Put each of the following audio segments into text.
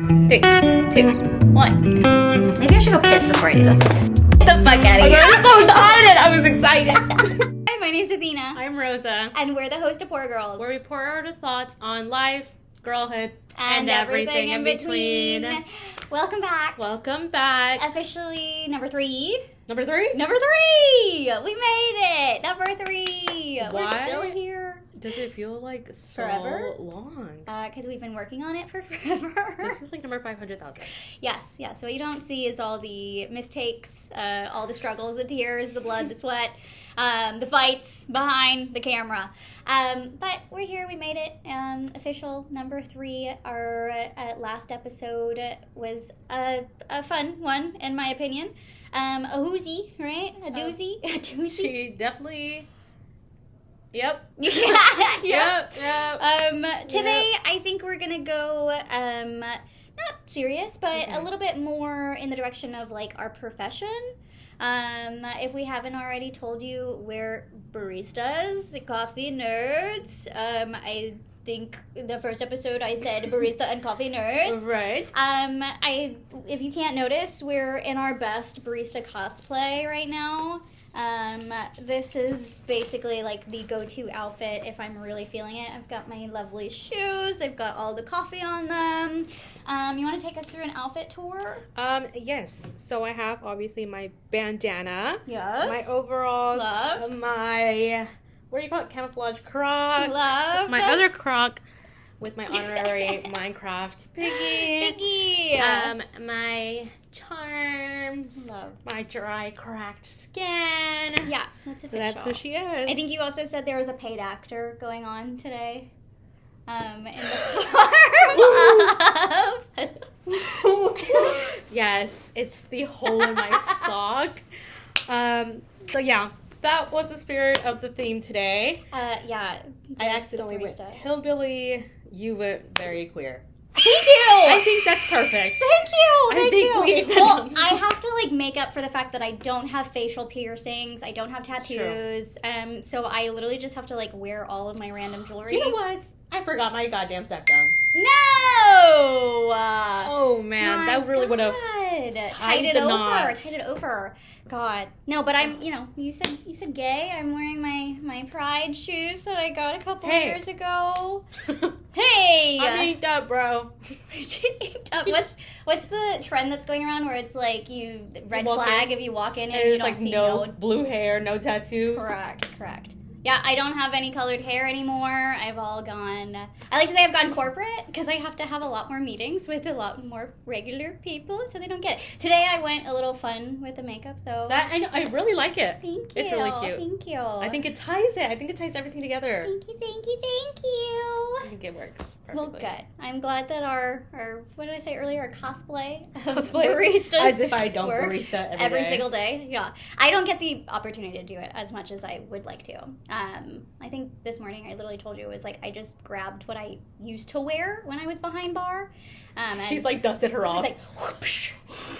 3, 2, 1. Maybe I should go piss before I do this. Get the fuck out of here. I'm so excited. I was excited. Hi, my name's Athena. I'm Rosa. And we're the host of Poor Girls. Where we pour our thoughts on life, girlhood, and everything in between. Welcome back. Welcome back. Officially number 3. Number 3? Number 3! We made it! Number 3! Why? We're still here. Does it feel like so Forever? long? Because we've been working on it for forever. This is like number 500,000. Yes. So what you don't see is all the mistakes, all the struggles, the tears, the blood, the sweat, the fights behind the camera. But we're here. We made it. Official number 3. Our last episode was a fun one, in my opinion. A hoozy, right? A doozy. A doozy. She definitely... Yep. Yep. Yep. Today, I think we're gonna go, not serious, but a little bit more in the direction of, like, our profession. If we haven't already told you, we're baristas, coffee nerds. I think the first episode I said barista and coffee nerds. Right. If you can't notice, we're in our best barista cosplay right now. This is basically like the go-to outfit if I'm really feeling it. I've got my lovely shoes. I've got all the coffee on them. You want to take us through an outfit tour? Yes. So I have obviously my bandana. Yes. My overalls. Love. My... What do you call it? Camouflage Crocs. Love. My other Croc with my honorary Minecraft piggy. My charms. Love. My dry cracked skin. Yeah, that's official. That's who she is. I think you also said there was a paid actor going on today. In the form of... Yes, it's the hole in my sock. So yeah. That was the spirit of the theme today. Yeah. I accidentally went hillbilly. You went very queer. Thank you! I think that's perfect. Thank you! Well, I I have to, like, make up for the fact that I don't have facial piercings. I don't have tattoos. So I literally just have to, like, wear all of my random jewelry. You know what? I forgot my goddamn septum. No! Oh, man. That really would have tied it over. God. No, but I'm, you said gay. I'm wearing my Pride shoes that I got a couple years ago. Hey! I'm inked up, bro. Inked up. What's the trend that's going around where it's like red flag if you walk in and you there's don't like see no blue hair, no tattoos. Correct. Yeah, I don't have any colored hair anymore. I've all gone... I like to say I've gone corporate because I have to have a lot more meetings with a lot more regular people so they don't get it. Today I went a little fun with the makeup, though. That I know. I really like it. Thank you. It's really cute. Thank you. I think it ties it. I think it ties everything together. Thank you. I think it works perfectly. Well, good. I'm glad that our what did I say earlier? Our cosplay of Cosplay? baristas As if I don't worked barista every day. single day. Yeah. I don't get the opportunity to do it as much as I would like to. I think this morning I literally told you it was like I just grabbed what I used to wear when I was behind bar. She's like dusted her off. I was like, whoosh.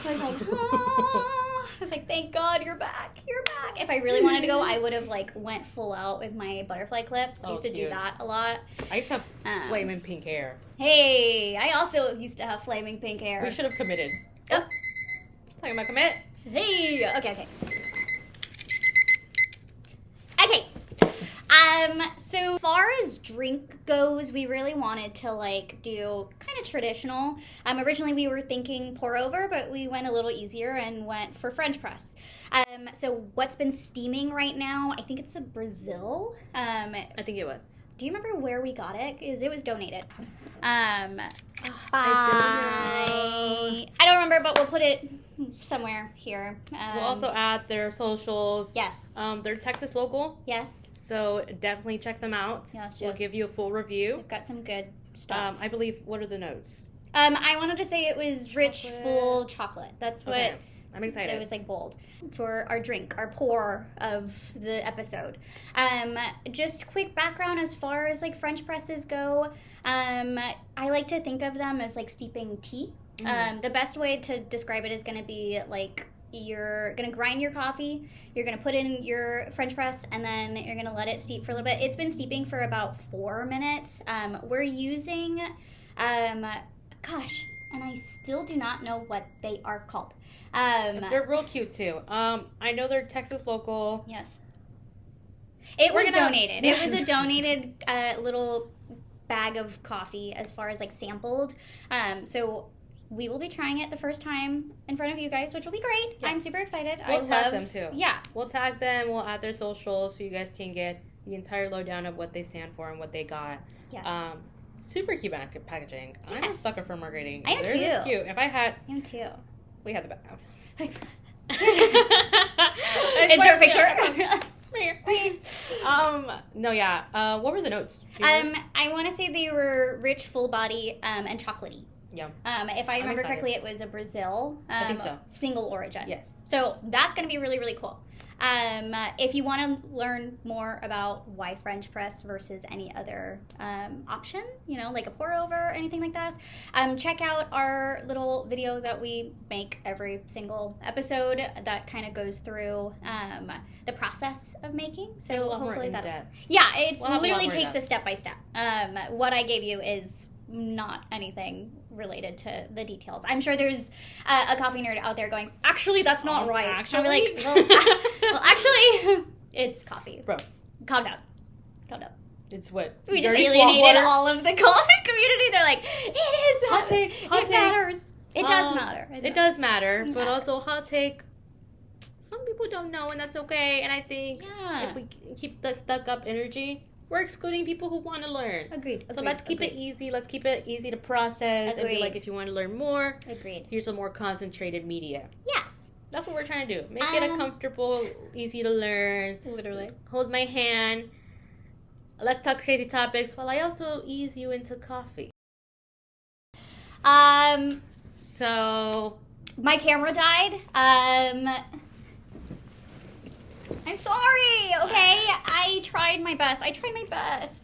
I was like, ah. I was like, thank God you're back. You're back. If I really wanted to go, I would have like went full out with my butterfly clips. I used to do that a lot. I used to have flaming pink hair. Hey, I also used to have flaming pink hair. We should have committed. Oh. Just talking about commit. Hey. Okay. So far as drink goes, we really wanted to like do kind of traditional. Originally we were thinking pour over, but we went a little easier and went for French press. So what's been steaming right now? I think it's a Brazil. I think it was. Do you remember where we got it? Because it was donated. I don't remember, but we'll put it somewhere here. We'll also add their socials. Yes. They're Texas local. Yes. So definitely check them out. Yes. We'll give you a full review. They've got some good stuff. I believe, what are the notes? I wanted to say it was rich, full chocolate. That's what... Okay. I'm excited. It was like bold for our drink, our pour of the episode. Just quick background as far as like French presses go. I like to think of them as like steeping tea. Mm-hmm. The best way to describe it is going to be like you're going to grind your coffee, you're going to put in your French press, and then you're going to let it steep for a little bit. It's been steeping for about 4 minutes. We're using, and I still do not know what they are called. They're real cute too. I know they're Texas local. Yes. It was donated. It was a donated little bag of coffee as far as like sampled. So we will be trying it the first time in front of you guys, which will be great. Yeah. I'm super excited. We'll tag them too. Yeah. We'll tag them. We'll add their socials so you guys can get the entire lowdown of what they stand for and what they got. Yes. Super cute packaging. Yes. I'm a sucker for marketing. I am too. They're just cute. If I had... I am too. We had the back. Insert picture. No, yeah. What were the notes? I want to say they were rich, full body, and chocolatey. Yeah. If I remember correctly, it was a Brazil I think so. single origin. Yes. So that's going to be really, really cool. If you want to learn more about why French press versus any other option, like a pour over or anything like that, check out our little video that we make every single episode that kind of goes through the process of making. So hopefully that, it literally takes a step by step. What I gave you is not anything related to the details. I'm sure there's a coffee nerd out there going, actually, that's not right. Actually? I'll be like, well, actually, it's coffee. Bro. Calm down. It's what? We just alienated all of the coffee community. They're like, it is hot take. It matters. It does matter. It does matter, but also hot take. Some people don't know, and that's okay. And I think if we keep the stuck up energy, we're excluding people who want to learn. Agreed. So let's keep it easy. Let's keep it easy to process. And be like, if you want to learn more, here's a more concentrated media. Yes. That's what we're trying to do. Make it a comfortable, easy to learn. Literally. Hold my hand. Let's talk crazy topics while I also ease you into coffee. So my camera died. I'm sorry, okay? I tried my best,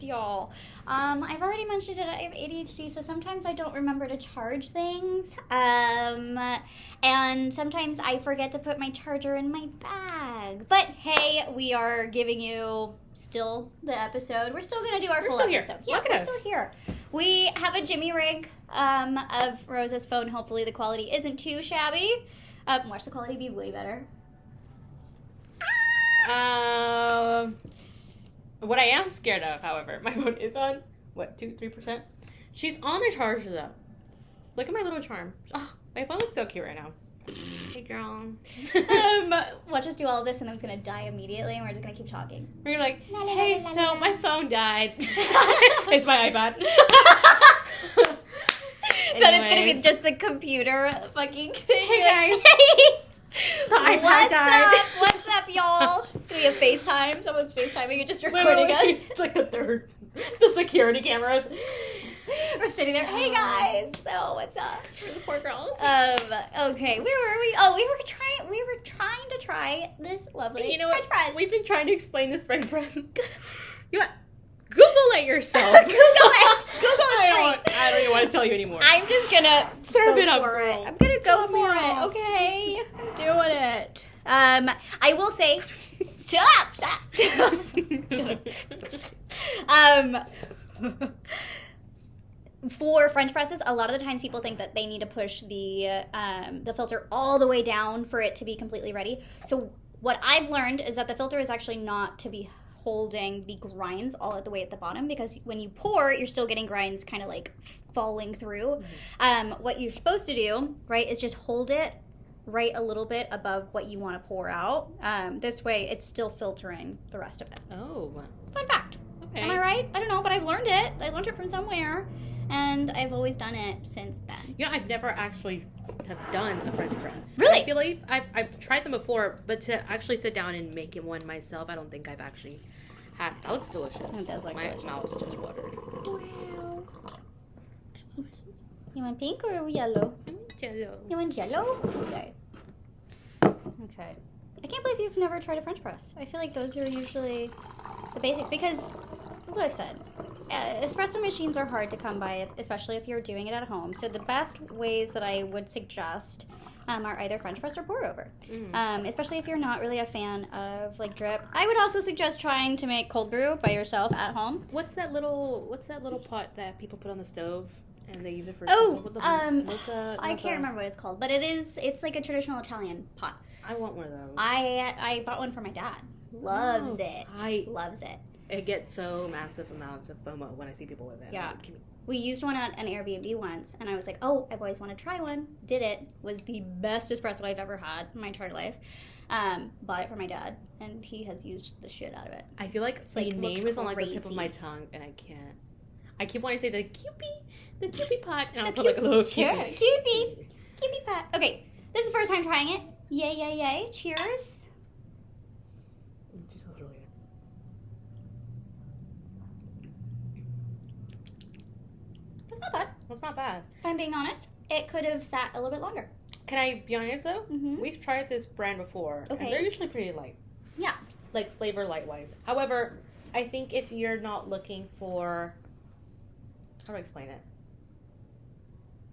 y'all. I've already mentioned it, I have ADHD, so sometimes I don't remember to charge things. And sometimes I forget to put my charger in my bag. But hey, we are giving you still the episode. We're still going to do our full episode. Yeah, we're still here. We have a Jimmy rig of Rosa's phone. Hopefully the quality isn't too shabby. Watch the quality be way better. What I am scared of, however, my phone is on, 2-3%? She's on a charger, though. Look at my little charm. Oh, my phone looks so cute right now. Hey, girl. Watch us do all of this, and then it's going to die immediately, and we're just going to keep talking. We're like, hey, so my phone died. It's my iPad. Then it's going to be just the computer fucking thing. Hey, guys. The iPad died. What's up, y'all? It's going to be a FaceTime. Someone's FaceTiming and just recording us. It's like the security cameras. We're sitting there. Hey, guys. So, what's up? We're the poor girls. Okay. Where were we? Oh, we were trying to try this lovely French press. We've been trying to explain this French press. Google it yourself. Google it. I don't even want to tell you anymore. I'm just gonna serve it up. I'm gonna go for it. Okay, I'm doing it. I will say, shut up. For French presses, a lot of the times people think that they need to push the filter all the way down for it to be completely ready. So what I've learned is that the filter is actually not to be holding the grinds all at the way at the bottom, because when you pour, you're still getting grinds kind of like falling through. Mm-hmm. What you're supposed to do, right, is just hold it right a little bit above what you want to pour out. This way, it's still filtering the rest of it. Oh. Fun fact. Okay. Am I right? I don't know, but I've learned it. I learned it from somewhere, and I've always done it since then. I've never actually have done a French press. Really? I feel like I've tried them before, but to actually sit down and make one myself, I don't think I've actually had. That looks delicious. It does look delicious. My mouth just watered. Wow. You want pink or yellow? Jello. You want yellow? Okay. I can't believe you've never tried a French press. I feel like those are usually the basics, because, like I said, espresso machines are hard to come by, especially if you're doing it at home. So the best ways that I would suggest are either French press or pour over. Especially if you're not really a fan of like drip. I would also suggest trying to make cold brew by yourself at home. What's that little pot that people put on the stove And they use it for I can't remember what it's called, but it's like a traditional Italian pot. I want one of those. I bought one for my dad. Loves it. Loves it. It gets so massive amounts of FOMO when I see people with it. Yeah. We used one at an Airbnb once, and I was like, oh, I've always wanted to try one. Did it. Was the best espresso I've ever had in my entire life. Bought it for my dad, and he has used the shit out of it. I feel like the name is on like the tip of my tongue, and I can't. I keep wanting to say the Kewpie pot, and I'll put like a little Kewpie pot. Okay, this is the first time trying it. Yay, yay, yay. Cheers. That's not bad. That's not bad. If I'm being honest, it could have sat a little bit longer. Can I be honest though? Mm-hmm. We've tried this brand before, and they're usually pretty light. Yeah. Like flavor light-wise. However, I think if you're not looking for, how do I explain it?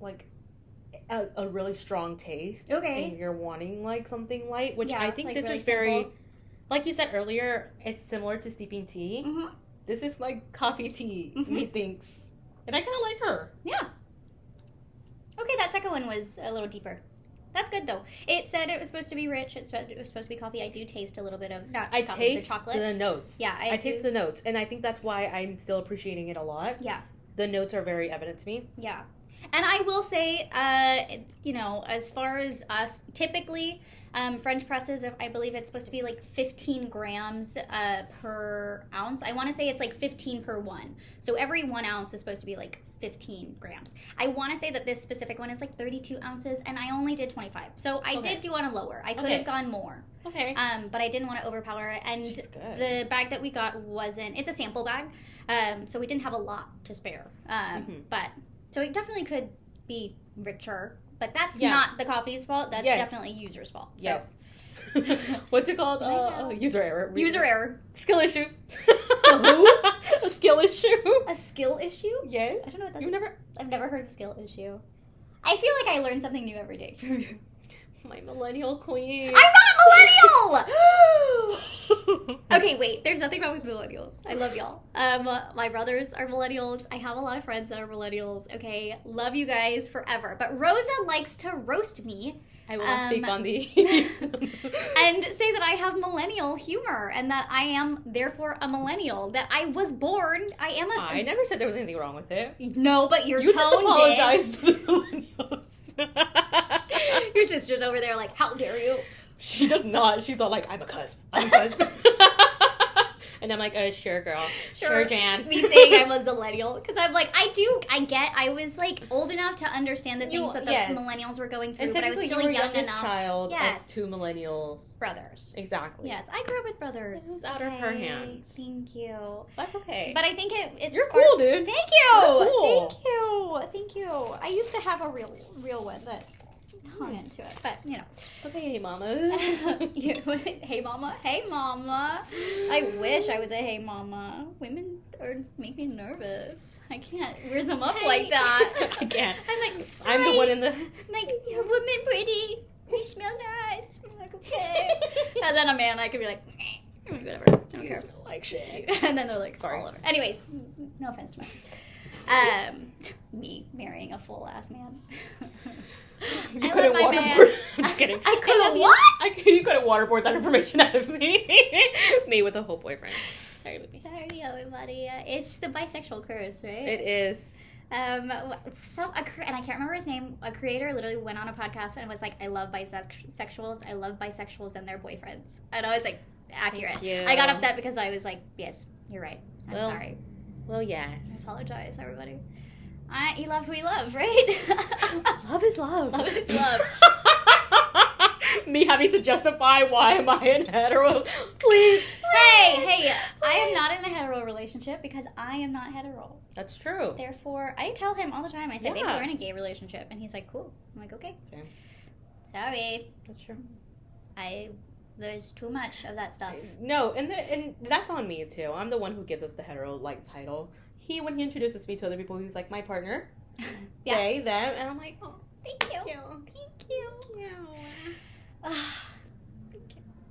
Like a really strong taste. Okay. And you're wanting like something light, which I think like this really is very, simple. like you said earlier, it's similar to steeping tea. Mm-hmm. This is like coffee tea, Mm-hmm. methinks. And I kind of like her. Yeah. Okay, that second one was a little deeper. That's good though. It said it was supposed to be rich. It was supposed to be coffee. I do taste a little bit of I coffee, taste the chocolate. the notes. Yeah, I taste the notes, and I think that's why I'm still appreciating it a lot. Yeah. The notes are very evident to me. Yeah. And I will say, as far as us, typically, French presses, I believe it's supposed to be like 15 grams per ounce. I want to say it's like 15 per one. So every 1 ounce is supposed to be like 15 grams. I want to say that this specific one is like 32 ounces, and I only did 25. So I did do on a lower. I could have gone more. Okay. But I didn't want to overpower it. And the bag that we got it's a sample bag. So we didn't have a lot to spare. But... So it definitely could be richer, but that's not the coffee's fault. That's definitely user's fault. So. Yes. What's it called? User error. User error. Skill issue. Who? A skill issue. A skill issue? Yes. I don't know what that is. I've never heard of skill issue. I feel like I learn something new every day from you. My millennial queen. I'm not millennial! Okay, wait. There's nothing wrong with millennials. I love y'all. My brothers are millennials. I have a lot of friends that are millennials. Okay, love you guys forever. But Rosa likes to roast me. I will not speak on the... and say that I have millennial humor and that I am, therefore, a millennial. That I was born. I never said there was anything wrong with it. No, but your You tone just apologized to the millennials. Your sister's over there like, how dare you? She does not. She's all like, I'm a cusp. And I'm like, sure, girl. Sure, Jan. Me saying I'm a zillennial. Because I'm like, I was like old enough to understand the things that the millennials were going through, but I was still young enough. Child of two millennials. Brothers. Exactly. Yes, I grew up with brothers. This is out of her hands. Thank you. That's okay. But I think it's You're cool, dude. Thank you. You're cool. Thank you. I used to have a real one that hung into it, but Okay, hey mamas. Hey mama. Hey mama. I wish I was a hey mama. Women make me nervous. I can't raise them up like that. I can't. I'm the one in the... like, you're women pretty. You smell nice. I'm like, okay. And then a man, I could be like, whatever. I don't care. Smell like shit. And then they're like, sorry. Anyways, no offense to men. Me marrying a full ass man. You couldn't waterboard. I'm just kidding. I couldn't what? You couldn't waterboard that information out of me. Me with a whole boyfriend. Sorry, everybody. It's the bisexual curse, right? It is. And I can't remember his name. A creator literally went on a podcast and was like, I love bisexuals. I love bisexuals and their boyfriends. And I was like, accurate. I got upset because I was like, yes, you're right. I'm sorry. Well, yes. I apologize, everybody. You love who you love, right? Love is love. Love is love. Me having to justify why am I in hetero? Please. Hey, I am not in a hetero relationship because I am not hetero. That's true. Therefore, I tell him all the time, I said, maybe we're in a gay relationship. And he's like, cool. I'm like, okay. Same. Sorry. That's true. There's too much of that stuff. No, and that's on me too. I'm the one who gives us the hetero title. When he introduces me to other people, he's like, my partner. They, them, and I'm like, oh, thank you. Thank you. Thank you.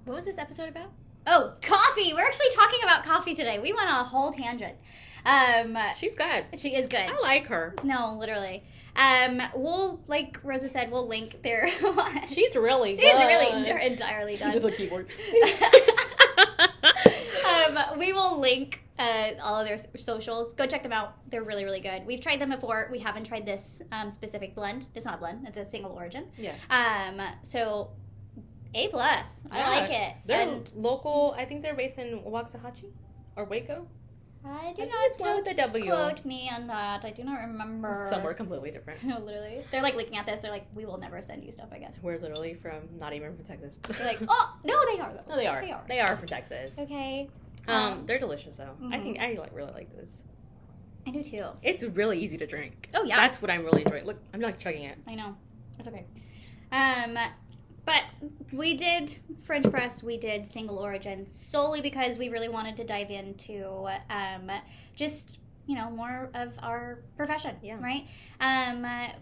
What was this episode about? Oh, coffee. We're actually talking about coffee today. We went on a whole tangent. She's good. She is good. I like her. No, literally. We'll, like Rosa said, we'll link their... She's really She's really entirely done. Just the keyboard. We will link all of their socials. Go check them out. They're really, really good. We've tried them before. We haven't tried this specific blend. It's not a blend. It's a single origin. Yeah. So, A+. I like it. They're local. I think they're based in Waxahachie or Waco. I do think not it's one with a W. quote me on that. I do not remember. Somewhere completely different. No, literally. They're like looking at this. They're like, we will never send you stuff again. We're literally from not even from Texas. They're like, oh, no, they are. No, they are. They are from Texas. Okay. They're delicious though. Mm-hmm. I think I really like this. I do too. It's really easy to drink. Oh yeah. That's what I'm really enjoying. Look, I'm like chugging it. I know. It's okay. But we did French press, we did single origin solely because we really wanted to dive into just, more of our profession, right?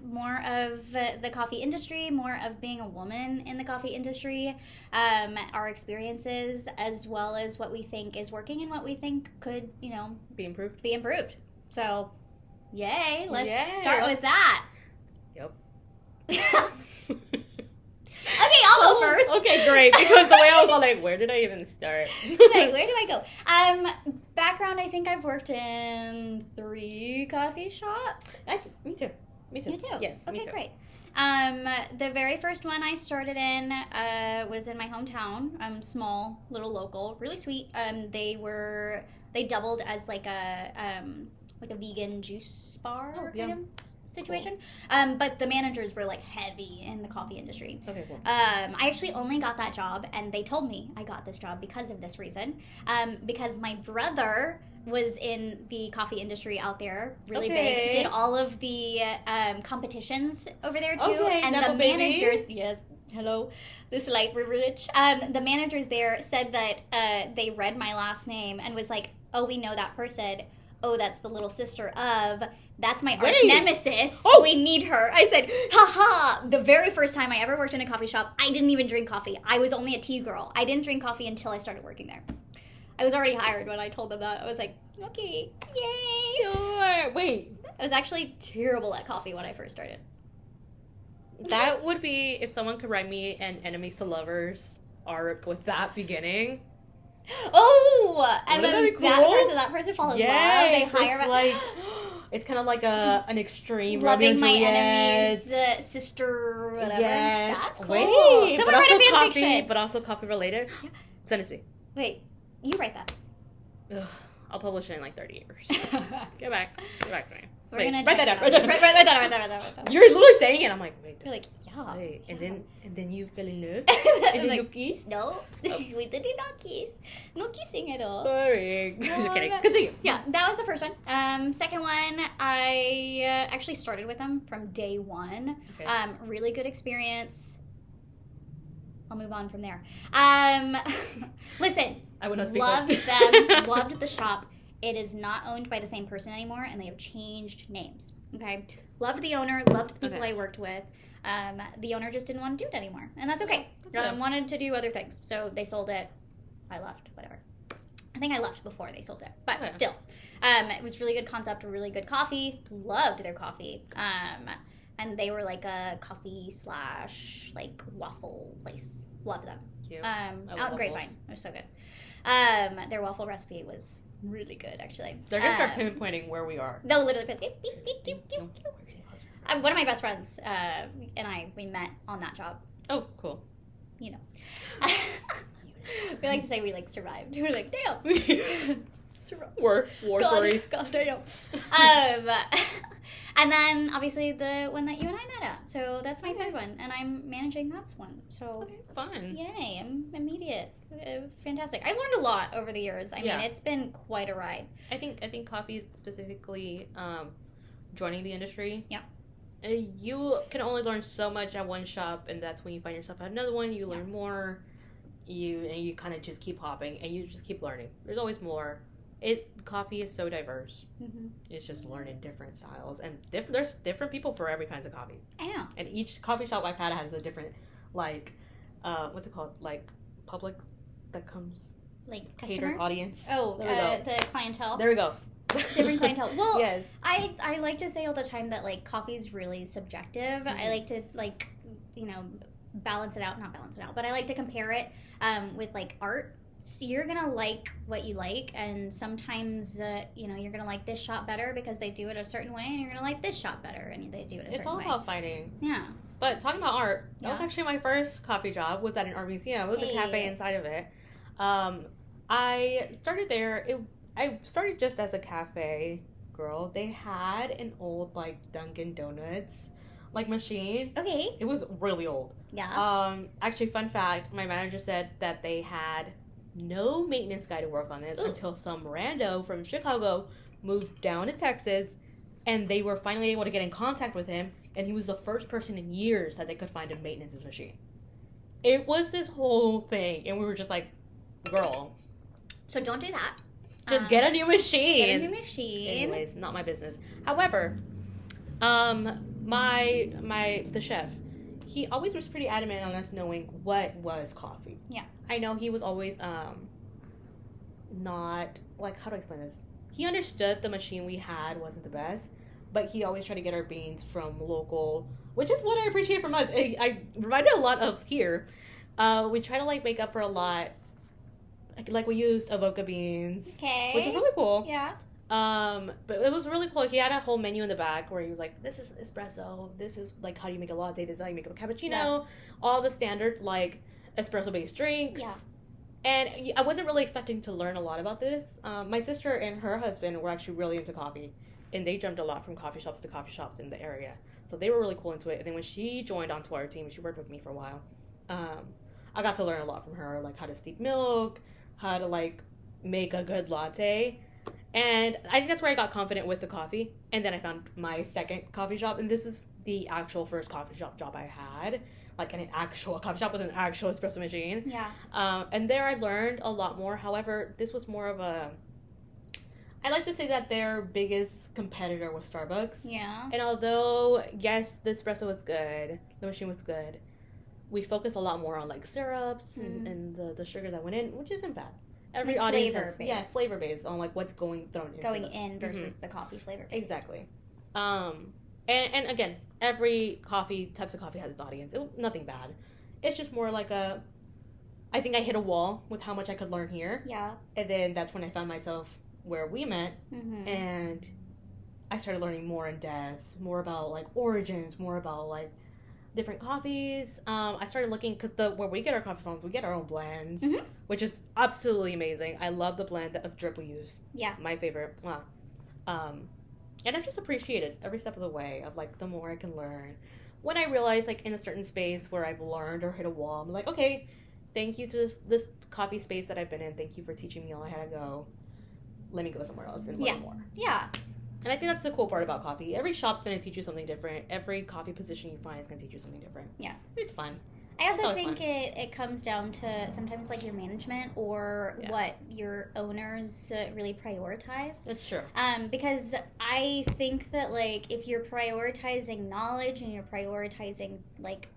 More of the coffee industry, more of being a woman in the coffee industry, our experiences, as well as what we think is working and what we think could, Be improved. So, yay, let's start with that. Yep. Okay, I'll go first. Okay, great. Because the way I was all like, where did I even start? Okay, where do I go? Background, I think I've worked in 3 coffee shops. Me too. You too? Yes, Okay, me too. great. The very first one I started in was in my hometown. Small, little local, really sweet. They doubled as like a vegan juice bar kind of situation. Cool. But the managers were like heavy in the coffee industry. Okay, cool. I actually only got that job, and they told me I got this job because of this reason. Because my brother was in the coffee industry out there, really big. Did all of the competitions over there too. Okay, and the managers, yes, hello, this light privilege. The managers there said that they read my last name and was like, oh, we know that person. Oh, that's the little sister of, that's my arch nemesis. Oh. We need her. I said, haha. The very first time I ever worked in a coffee shop, I didn't even drink coffee. I was only a tea girl. I didn't drink coffee until I started working there. I was already hired when I told them that. I was like, okay, yay. Sure. Wait. I was actually terrible at coffee when I first started. That would be, if someone could write me an enemies to lovers arc with that beginning. Oh, and then that, cool? that person fall in love. They hire it's kind of like an extreme loving my enemy's sister, whatever. Yes, that's cool. Wait, Someone write a fan coffee, fiction, but also coffee related. Yeah. Send it to me. Wait, you write that. Ugh, I'll publish it in like 30 years. Get back to me. We're gonna write that down. Write that down. You're literally saying it. I'm like, wait. You're like, yeah. Wait, yeah. and then you fell in love. And then you kissed. No, we did not kiss. No kissing at all. Boring. Just kidding. Continue. Yeah, that was the first one. Second one, I actually started with them from day one. Okay. Really good experience. I'll move on from there. Listen, I would not speak loved them. Loved the shop. It is not owned by the same person anymore, and they have changed names. Okay, loved the owner, loved the people I worked with. The owner just didn't want to do it anymore, and that's okay. Wanted to do other things, so they sold it. I left, whatever. I think I left before they sold it, but still, it was really good concept, really good coffee. Loved their coffee, and they were like a coffee / like waffle place. Loved them. Cute. Out in Grapevine, it was so good. Their waffle recipe was really good, actually. They're gonna start pinpointing where we are. They'll literally put beep, beep, beep, beep, beep. One of my best friends and we met on that job. Oh, cool. You know. We like to say we like survived. We're like, damn. War stories. God, I know. And then obviously the one that you and I met at. So that's my third one, and I'm managing that one. So okay, fun. Yay! I'm immediate. Fantastic. I've learned a lot over the years. I mean, it's been quite a ride. I think coffee specifically, joining the industry. Yeah. And you can only learn so much at one shop, and that's when you find yourself at another one. You learn more. You kind of just keep hopping, and you just keep learning. There's always more. Coffee is so diverse. Mm-hmm. It's just learning different styles, and there's different people for every kinds of coffee. I know. And each coffee shop I've had has a different, like, what's it called? Like, public that comes like Catered customer? audience. Oh, There we go. the clientele. There we go. Different clientele. Well, yes. I like to say all the time that like coffee's really subjective. Mm-hmm. I like to like, you know, balance it out, not balance it out, but I like to compare it with like art. So you're gonna like what you like, and sometimes you know, you're gonna like this shot better because they do it a certain way, and you're gonna like this shot better and they do it a certain way. It's all about finding. Yeah. But talking about art, that was Yeah. actually my first coffee job. Was at an art museum. It was a Hey. cafe inside of it. I started there. I started just as a cafe girl. They had an old like Dunkin' Donuts like machine. Okay. It was really old. Yeah. Actually, fun fact: my manager said that they had no maintenance guy to work on this until some rando from Chicago moved down to Texas, and they were finally able to get in contact with him, and he was the first person in years that they could find to maintenance this machine. It was this whole thing, and we were just like, girl, So don't do that. just get a new machine. Get a new machine. Anyways, not my business. However, the chef, he always was pretty adamant on us knowing what was coffee. Yeah. I know he was always not like, how do I explain this? He understood the machine we had wasn't the best, but he always tried to get our beans from local, which is what I appreciate from us. I reminded a lot of here. We try to like make up for a lot. Like we used Avoca beans, Okay. which is really cool. Yeah. But it was really cool. He had a whole menu in the back where he was like, this is espresso, this is like how do you make a latte, this is how you make a cappuccino, all the standard like espresso based drinks. Yeah. And I wasn't really expecting to learn a lot about this. My sister and her husband were actually really into coffee, and they jumped a lot from coffee shops to coffee shops in the area. So they were really cool into it. And then when she joined onto our team, she worked with me for a while. I got to learn a lot from her, like how to steep milk, how to like make a good latte. And I think that's where I got confident with the coffee. And then I found my second coffee shop, and this is the actual first coffee shop job I had, like an actual coffee shop with an actual espresso machine. Yeah. And there I learned a lot more. However, this was more of a, I like to say that their biggest competitor was Starbucks. Yeah. And although, yes, the espresso was good, the machine was good, we focus a lot more on like syrups and the sugar that went in, which isn't bad. Every Like audience flavor has, based. yeah, flavor based on like what's going thrown into Going them. in versus the coffee flavor. Exactly. And again, every types of coffee has its audience. Nothing bad. It's just more like I think I hit a wall with how much I could learn here. Yeah. And then that's when I found myself where we met, and I started learning more in depth, more about like origins, more about like different coffees. I started looking, because where we get our coffee from, we get our own blends, which is absolutely amazing. I love the blend of drip we use. Yeah. My favorite. And I just appreciated every step of the way of like the more I can learn. When I realized like in a certain space where I've learned or hit a wall, I'm like, okay, thank you to this coffee space that I've been in. Thank you for teaching me all I had to go. Let me go somewhere else and learn more. Yeah. And I think that's the cool part about coffee. Every shop's going to teach you something different. Every coffee position you find is going to teach you something different. Yeah. It's fun. I also think it comes down to sometimes like your management or what your owners really prioritize. That's true. Because I think that like if you're prioritizing knowledge and you're prioritizing like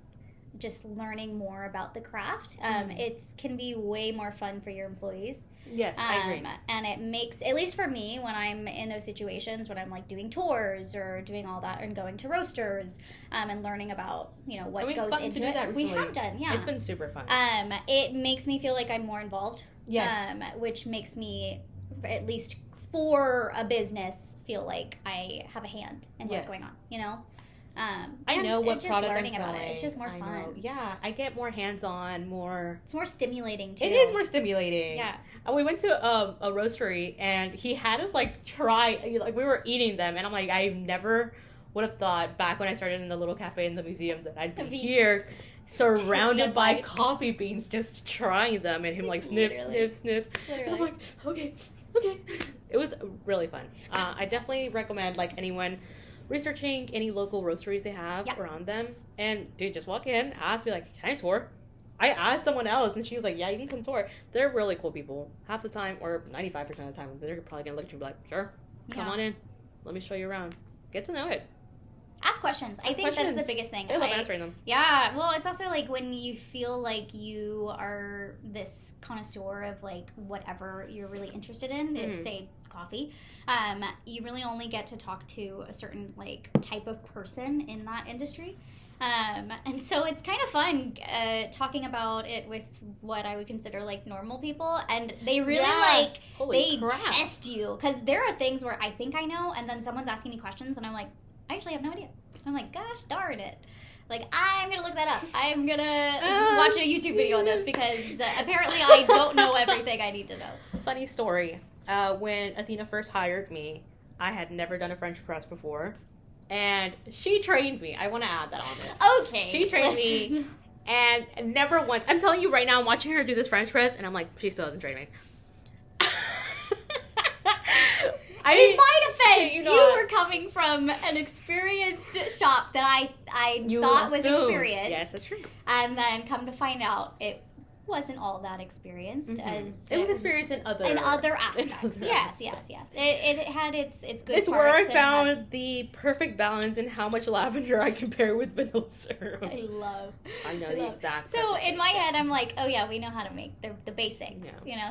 just learning more about the craft, it can be way more fun for your employees. Yes, I agree. And it makes, at least for me, when I'm in those situations, when I'm like doing tours or doing all that and going to roasters and learning about, you know, what goes into it. We have done, yeah. It's been super fun. It makes me feel like I'm more involved. Yes. Which makes me, at least for a business, feel like I have a hand in what's going on, you know? I know what product learning I'm about selling. it. It's just more fun. Know. Yeah, I get more hands-on, more... It's more stimulating, too. It is more stimulating. Yeah. And we went to a roastery, and he had us, like, try... Like, we were eating them, and I'm like, I never would have thought, back when I started in the little cafe in the museum, that I'd be here, surrounded by coffee beans, just trying them, and him, like, sniff. Literally. And I'm like, okay. It was really fun. I definitely recommend, like, anyone... researching any local roasteries they have around them, and dude, just walk in, ask, be like, can I tour? I asked someone else, and she was like, yeah, you can come tour. They're really cool people. Half the time, or 95% of the time, they're probably gonna look at you and be like, sure, come on in, let me show you around, get to know it. Ask questions. I think that's the biggest thing. I love answering them. Yeah. Well, it's also like when you feel like you are this connoisseur of like whatever you're really interested in, if say coffee, you really only get to talk to a certain like type of person in that industry. And so it's kind of fun talking about it with what I would consider like normal people, and they really test you, because there are things where I think I know, and then someone's asking me questions, and I'm like, I actually have no idea. I'm like, gosh darn it. Like, I'm going to look that up. I'm going to watch a YouTube video on this, because apparently I don't know everything I need to know. Funny story. When Athena first hired me, I had never done a French press before. And she trained me. I want to add that on it. Okay. She trained me, and never once. I'm telling you right now, I'm watching her do this French press, and I'm like, she still hasn't trained me. In my defense, you were coming from an experienced shop that I thought was experienced. Yes, that's true. And then come to find out, it wasn't all that experienced as it was experienced in other aspects. Yes. It had its good It's parts. where I found the perfect balance in how much lavender I can pair with vanilla syrup. I know the exact. So in my head, I'm like, oh yeah, we know how to make the basics,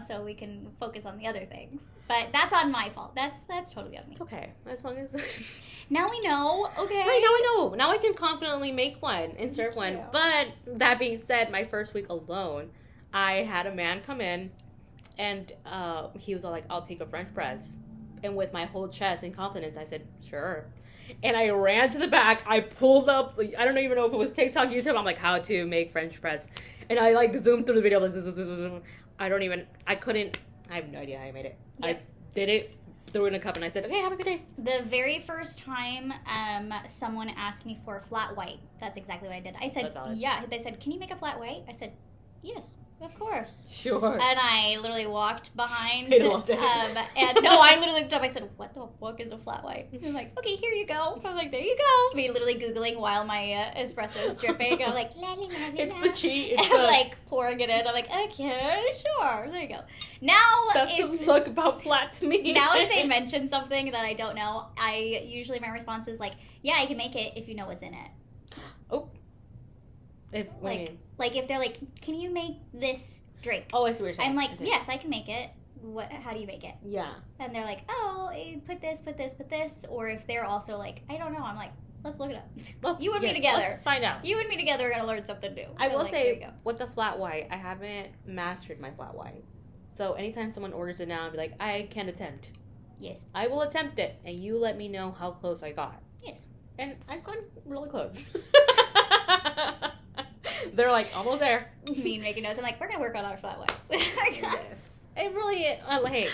so we can focus on the other things. But that's on my fault. That's totally on me. It's okay, as long as. Now we know. Okay. Right, now I know. Now I can confidently make one and serve one. Yeah. But that being said, my first week alone, I had a man come in, and he was all like, I'll take a French press. And with my whole chest and confidence, I said, sure. And I ran to the back. I pulled up, I don't even know if it was TikTok, YouTube. I'm like, how to make French press. And I like zoomed through the video. I have no idea how I made it. Yep. I did it, threw it in a cup, and I said, okay, have a good day. The very first time someone asked me for a flat white, that's exactly what I did. I said, yeah. They said, can you make a flat white? I said, yes. Of course. Sure. And I literally walked behind. And no, I literally looked up. I said, what the fuck is a flat white? And I'm like, okay, here you go. I'm like, there you go. Me literally Googling while my espresso is dripping. I'm like, la, la, la, la, it's la. the cheat. I'm like pouring it in. I'm like, okay, sure. There you go. Now, that's the look about flat to me. Now if they mention something that I don't know, my response is like, yeah, I can make it if you know what's in it. Oh. Like if they're like, can you make this drink? Oh, I see what you're saying. I'm like, yes, I can make it. How do you make it? Yeah. And they're like, oh, put this. Or if they're also like, I don't know. I'm like, let's look it up. You and me together. Let's find out. You and me together are going to learn something new. I will say, with the flat white, I haven't mastered my flat white. So anytime someone orders it now, I'll be like, I can attempt. Yes. I will attempt it, and you let me know how close I got. Yes. And I've gone really close. They're like, almost there. Me making notes. I'm like, we're going to work on our flat whites. Yes. It really is. Hey,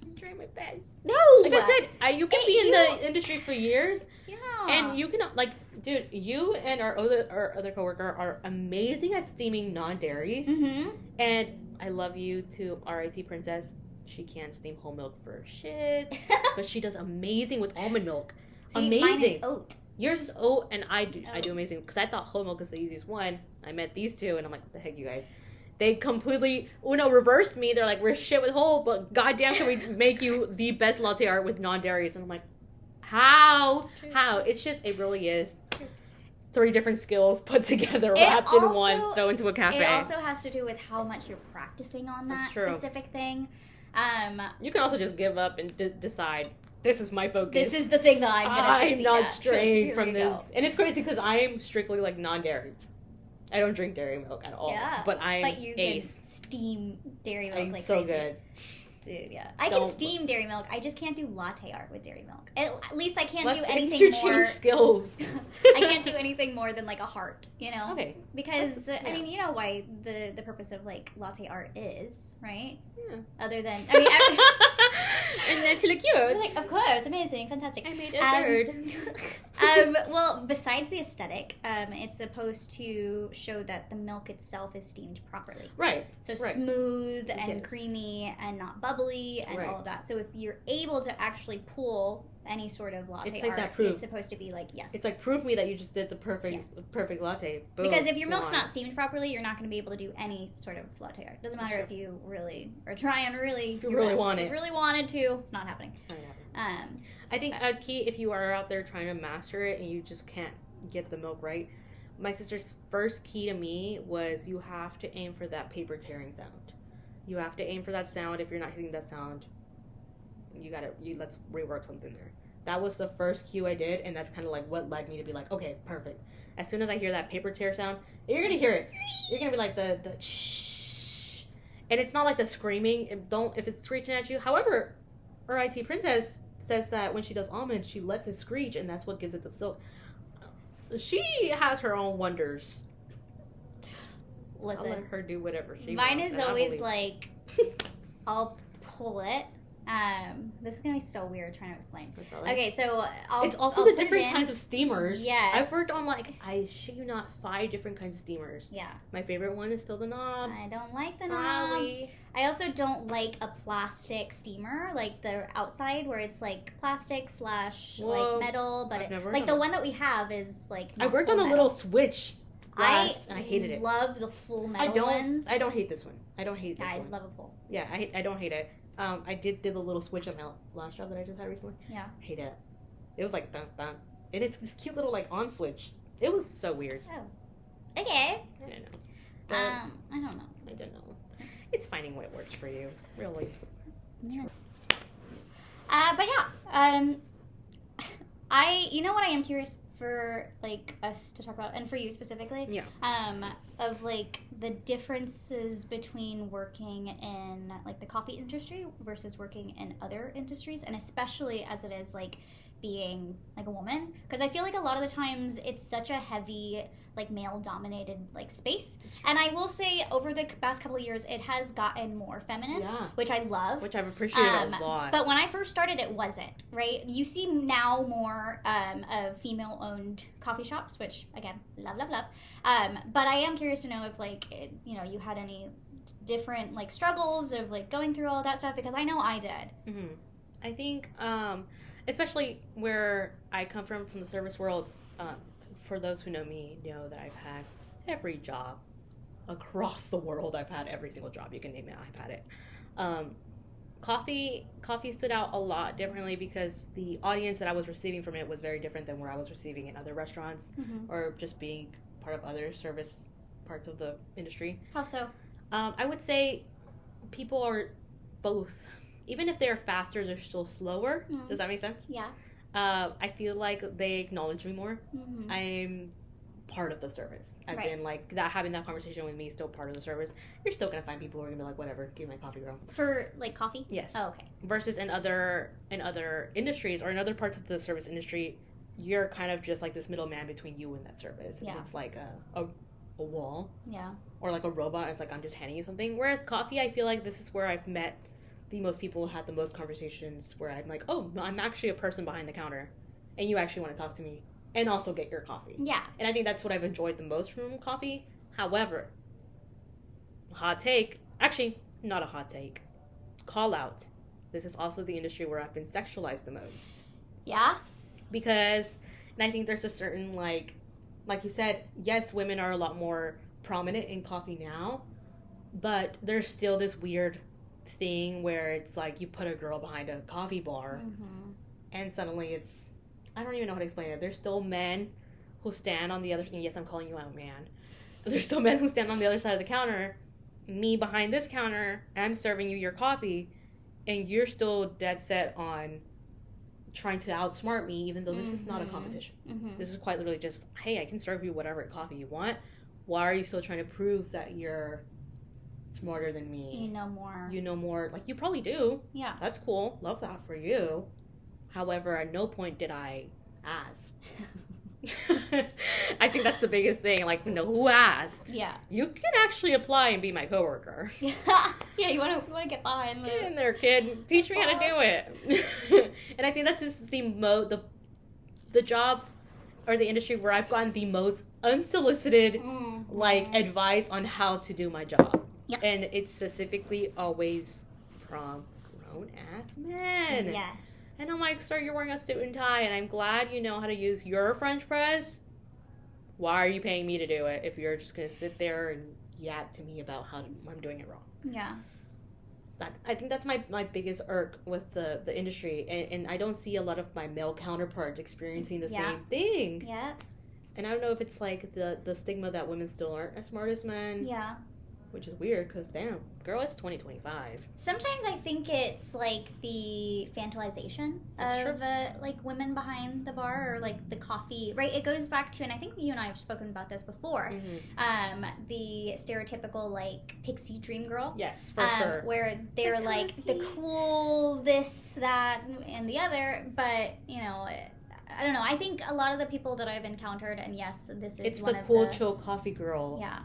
I'm trying my best. No! Like I said, you can be in the industry for years. Yeah. And you can, like, dude, you and our other coworker are amazing at steaming non-dairies. Mm-hmm. And I love you to RIT Princess. She can't steam whole milk for shit. But she does amazing with almond milk. See, amazing. Mine is oat. Yours is oat, and I do amazing. Because I thought whole milk is the easiest one. I met these two, and I'm like, what the heck, you guys? They completely, reversed me. They're like, we're shit with whole, but goddamn can we make you the best latte art with non-dairies? And I'm like, how? How? It's just, it really is. 3 different skills put together, wrapped in one, throw into a cafe. It also has to do with how much you're practicing on that specific thing. You can also just give up and decide, this is my focus. This is the thing that I'm going to succeed I'm not at. straying from this. Go. And it's crazy because I am strictly like non-dairy. I don't drink dairy milk at all. Yeah. But I'm can steam dairy milk like so crazy. Good. Dude, yeah. I can steam dairy milk. I just can't do latte art with dairy milk. At least I can't do anything more. Change skills. I can't do anything more than like a heart, Okay. Because I mean, you know why the purpose of like latte art is, right? Yeah. Other than and then to look cute. Like, of course, amazing, fantastic. I made a bird. Well, besides the aesthetic, it's supposed to show that the milk itself is steamed properly. Right. So smooth and creamy and not bubbly and all of that. So if you're able to actually pull any sort of latte art, it's supposed to be like, yes. It's like, prove me that you just did the perfect latte. Boom, because if your milk's not steamed properly, you're not going to be able to do any sort of latte art. Doesn't matter if you really are trying really. If you really want it. If you really wanted to, it's not happening. I think a key, if you are out there trying to master it and you just can't get the milk right, my sister's first key to me was you have to aim for that paper tearing sound. You have to aim for that sound. If you're not hitting that sound, let's rework something there. That was the first cue I did, and that's kind of like what led me to be like, okay, perfect. As soon as I hear that paper tear sound, you're gonna hear it. You're gonna be like the shh, and it's not like the screaming. If it's screeching at you. However, our IT princess says that when she does almond, she lets it screech, and that's what gives it the silk. She has her own wonders. Listen, I'll let her do whatever she mine wants. is always like, I'll pull it. This is gonna be so weird trying to explain. Okay, so it's also I'll the different kinds of steamers. Yes, I've worked on I shit you not 5 different kinds of steamers. Yeah, my favorite one is still the knob. I don't like the knob. I also don't like a plastic steamer, like the outside where it's like plastic / like metal, but the one that we have is like. I worked on a little switch. And I hated it. Love the full metal ones. I don't hate this one. I don't hate this one. I love a full. Yeah, I don't hate it. I did the little switch on my last job that I just had recently. Yeah. I hate it. It was like dun dun. And it's this cute little like on switch. It was so weird. Oh. Okay. I don't know. I don't know. I don't know. It's finding what works for you. Really. Yeah. But yeah. You know what I am curious for like us to talk about, and for you specifically, of like the differences between working in like the coffee industry versus working in other industries, and especially as it is like being like a woman, because I feel like a lot of the times it's such a heavy like male dominated like space, and I will say over the past couple of years it has gotten more feminine, which I love, which I've appreciated a lot. But when I first started it wasn't, right? You see now more of female owned coffee shops, which again love but I am curious to know if like you had any different like struggles of like going through all of that stuff, because I know I did. Mm-hmm. I think especially where I come from the service world, for those who know me know that I've had every job across the world. I've had every single job you can name it. I've had it. Coffee stood out a lot differently because the audience that I was receiving from it was very different than where I was receiving in other restaurants, or just being part of other service parts of the industry. How so? I would say people are both. Even if they're faster, they're still slower. Mm-hmm. Does that make sense? Yeah. I feel like they acknowledge me more. Mm-hmm. I'm part of the service. As in, like, having that conversation with me is still part of the service. You're still going to find people who are going to be like, whatever, give me my coffee, girl. For, like, coffee? Yes. Oh, okay. Versus in other industries or in other parts of the service industry, you're kind of just, like, this middleman between you and that service. And it's like a wall. Yeah. Or, like, a robot. It's like, I'm just handing you something. Whereas coffee, I feel like this is where I've met the most people, had the most conversations, where I'm like, oh, no, I'm actually a person behind the counter, and you actually want to talk to me and also get your coffee. Yeah. And I think that's what I've enjoyed the most from coffee. However, hot take, actually, not a hot take, call out. This is also the industry where I've been sexualized the most. Yeah? Because, and I think there's a certain, like you said, yes, women are a lot more prominent in coffee now, but there's still this weird thing where it's like you put a girl behind a coffee bar, and suddenly it's, I don't even know how to explain it. There's still men who stand on the other thing. Yes, I'm calling you out, man. There's still men who stand on the other side of the counter, me behind this counter, I'm serving you your coffee, and you're still dead set on trying to outsmart me, even though this is not a competition. This is quite literally just, hey, I can serve you whatever coffee you want. Why are you still trying to prove that you're smarter than me? You know more. You know more. Like, you probably do. Yeah. That's cool. Love that for you. However, at no point did I ask. I think that's the biggest thing. Like, no, who asked? Yeah. You can actually apply and be my coworker. Yeah, you want to get behind Get in there, kid. Teach me how to do it. And I think that's just the job or the industry where I've gotten the most unsolicited advice on how to do my job. Yep. And it's specifically always from grown-ass men. Yes. And I'm like, sir, you're wearing a suit and tie, and I'm glad you know how to use your French press. Why are you paying me to do it if you're just going to sit there and yap to me about how I'm doing it wrong? Yeah. I think that's my biggest irk with the industry, and I don't see a lot of my male counterparts experiencing the same thing. Yeah. And I don't know if it's like the stigma that women still aren't as smart as men. Yeah. Which is weird, because damn, girl, it's 2025. Sometimes I think it's like the fantasization of like women behind the bar, or like the coffee, right? It goes back to, and I think you and I have spoken about this before, the stereotypical like pixie dream girl. Yes, for sure. Where they're like the cool this, that, and the other, but you know, I don't know. I think a lot of the people that I've encountered, and yes, this is it's one the of cool chill coffee girl. Yeah.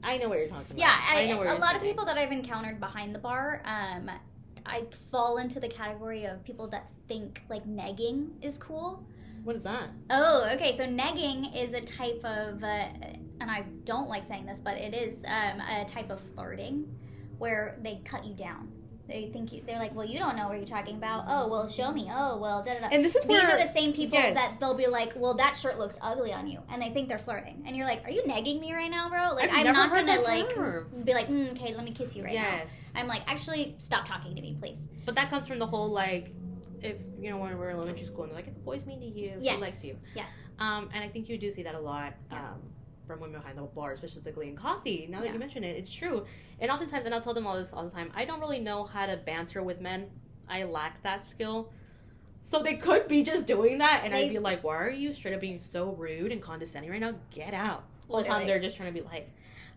I know what you're talking about. Yeah, a lot of people that I've encountered behind the bar, I fall into the category of people that think like negging is cool. What is that? Oh, okay. So negging is a type of, and I don't like saying this, but it is a type of flirting where they cut you down. They think they're like, well, you don't know what you're talking about. Oh, well, show me. Oh, well, da da da. And these are the same people that they'll be like, well, that shirt looks ugly on you, and they think they're flirting, and you're like, are you negging me right now, bro? Like, I'm not gonna like be like, okay, let me kiss you right now. I'm like, actually, stop talking to me, please. But that comes from the whole like, if you know, when we're in elementary school, and they're like, if a boy's mean to you, he likes you. Yes. And I think you do see that a lot. From women behind the bar, specifically in coffee. Now that you mention it, it's true. And oftentimes, and I'll tell them all this all the time, I don't really know how to banter with men. I lack that skill. So they could be just doing that, and I'd be like, why are you straight up being so rude and condescending right now? Get out. All the time they're just trying to be like,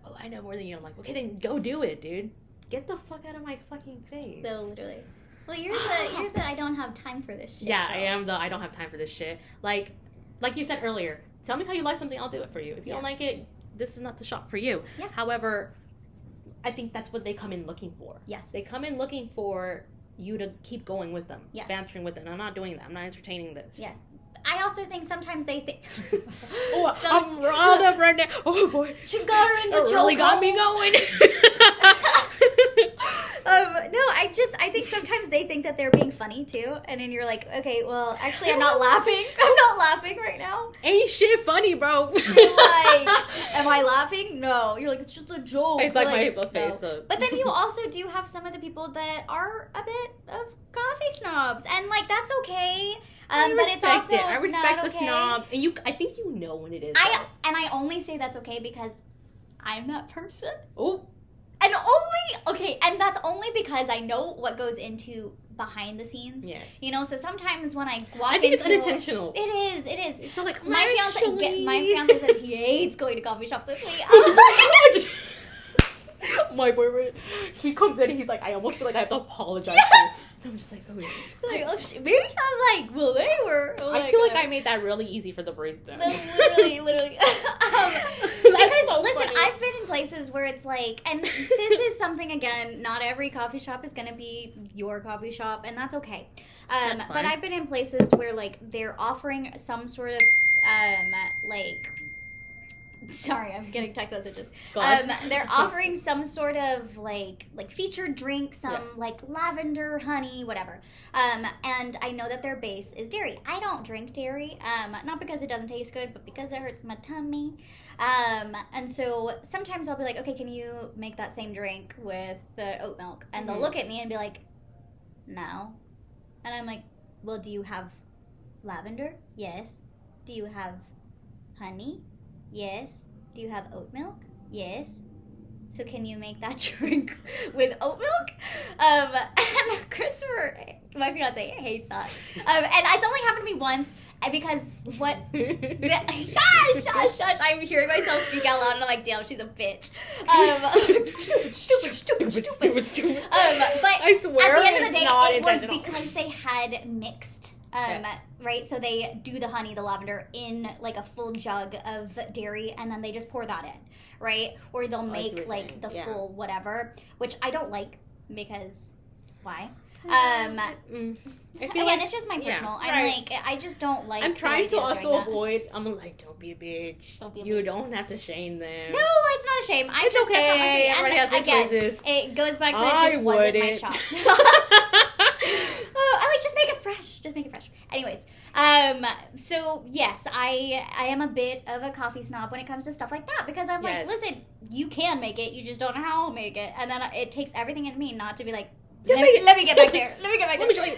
oh, I know more than you. I'm like, okay, then go do it, dude. Get the fuck out of my fucking face. No, literally. Well, you're the I don't have time for this shit. Yeah, though. I am the I don't have time for this shit. Like you said earlier, tell me how you like something, I'll do it for you. If you don't like it, this is not the shop for you. Yeah. However, I think that's what they come in looking for. Yes. They come in looking for you to keep going with them. Yes. Bantering with them. I'm not doing that. I'm not entertaining this. Yes. I also think sometimes they think... I'm riled up right now. Oh, boy. She got her in the chokehold. Really got me going. I think sometimes they think that they're being funny too, and then you're like, okay, well, actually, I'm not laughing. I'm not laughing right now. Ain't shit funny, bro. Like, am I laughing? No. You're like, it's just a joke. It's like my face. No. But then you also do have some of the people that are a bit of coffee snobs, and like that's okay. I respect it. I respect not the snob, and I think you know when it is. I only say that's okay because I'm that person. Oh. And that's only because I know what goes into behind the scenes. Yes. You know, so sometimes when I walk I think it's unintentional. It is. It's so like, my fiance says he hates going to coffee shops with me. My boyfriend, he comes in and he's like, I almost feel like I have to apologize. Yes! And I'm just like, oh, like, oh shit. Me? I'm like, well, they were. Oh I feel like I made that really easy for the barista. Literally. Because, so listen, funny. I've been in places where it's like, and this is something, again, not every coffee shop is going to be your coffee shop, and that's okay. But I've been in places where, like, they're offering some sort of, sorry, I'm getting text messages. They're offering some sort of like featured drink, like lavender, honey, whatever. And I know that their base is dairy. I don't drink dairy, not because it doesn't taste good, but because it hurts my tummy. And so sometimes I'll be like, okay, can you make that same drink with the oat milk? And they'll look at me and be like, no. And I'm like, well, do you have lavender? Yes. Do you have honey? Yes. Do you have oat milk? Yes. So can you make that drink with oat milk? And Christopher, my fiance, hates that. And it's only happened to me once because shush. I'm hearing myself speak out loud and I'm like, damn, she's a bitch. Stupid. But I swear at the end of the day, it was intentional. because they had mixed. Right, so they do the honey, the lavender in like a full jug of dairy, and then they just pour that in, right? Or they'll make like the full whatever, which I don't like because why? It's just my personal. I'm like, I just don't like. I'm trying to also avoid. I'm like, don't be a bitch. You don't have to shame them. No, it's not a shame. It's okay. Everybody has their places. It goes back to it just wasn't my shop. I like just make it fresh. Anyways, So yes, I am a bit of a coffee snob when it comes to stuff like that because I'm like, listen, you can make it, you just don't know how I'll make it, and then it takes everything in me not to be like, let me get back there. Let me show you.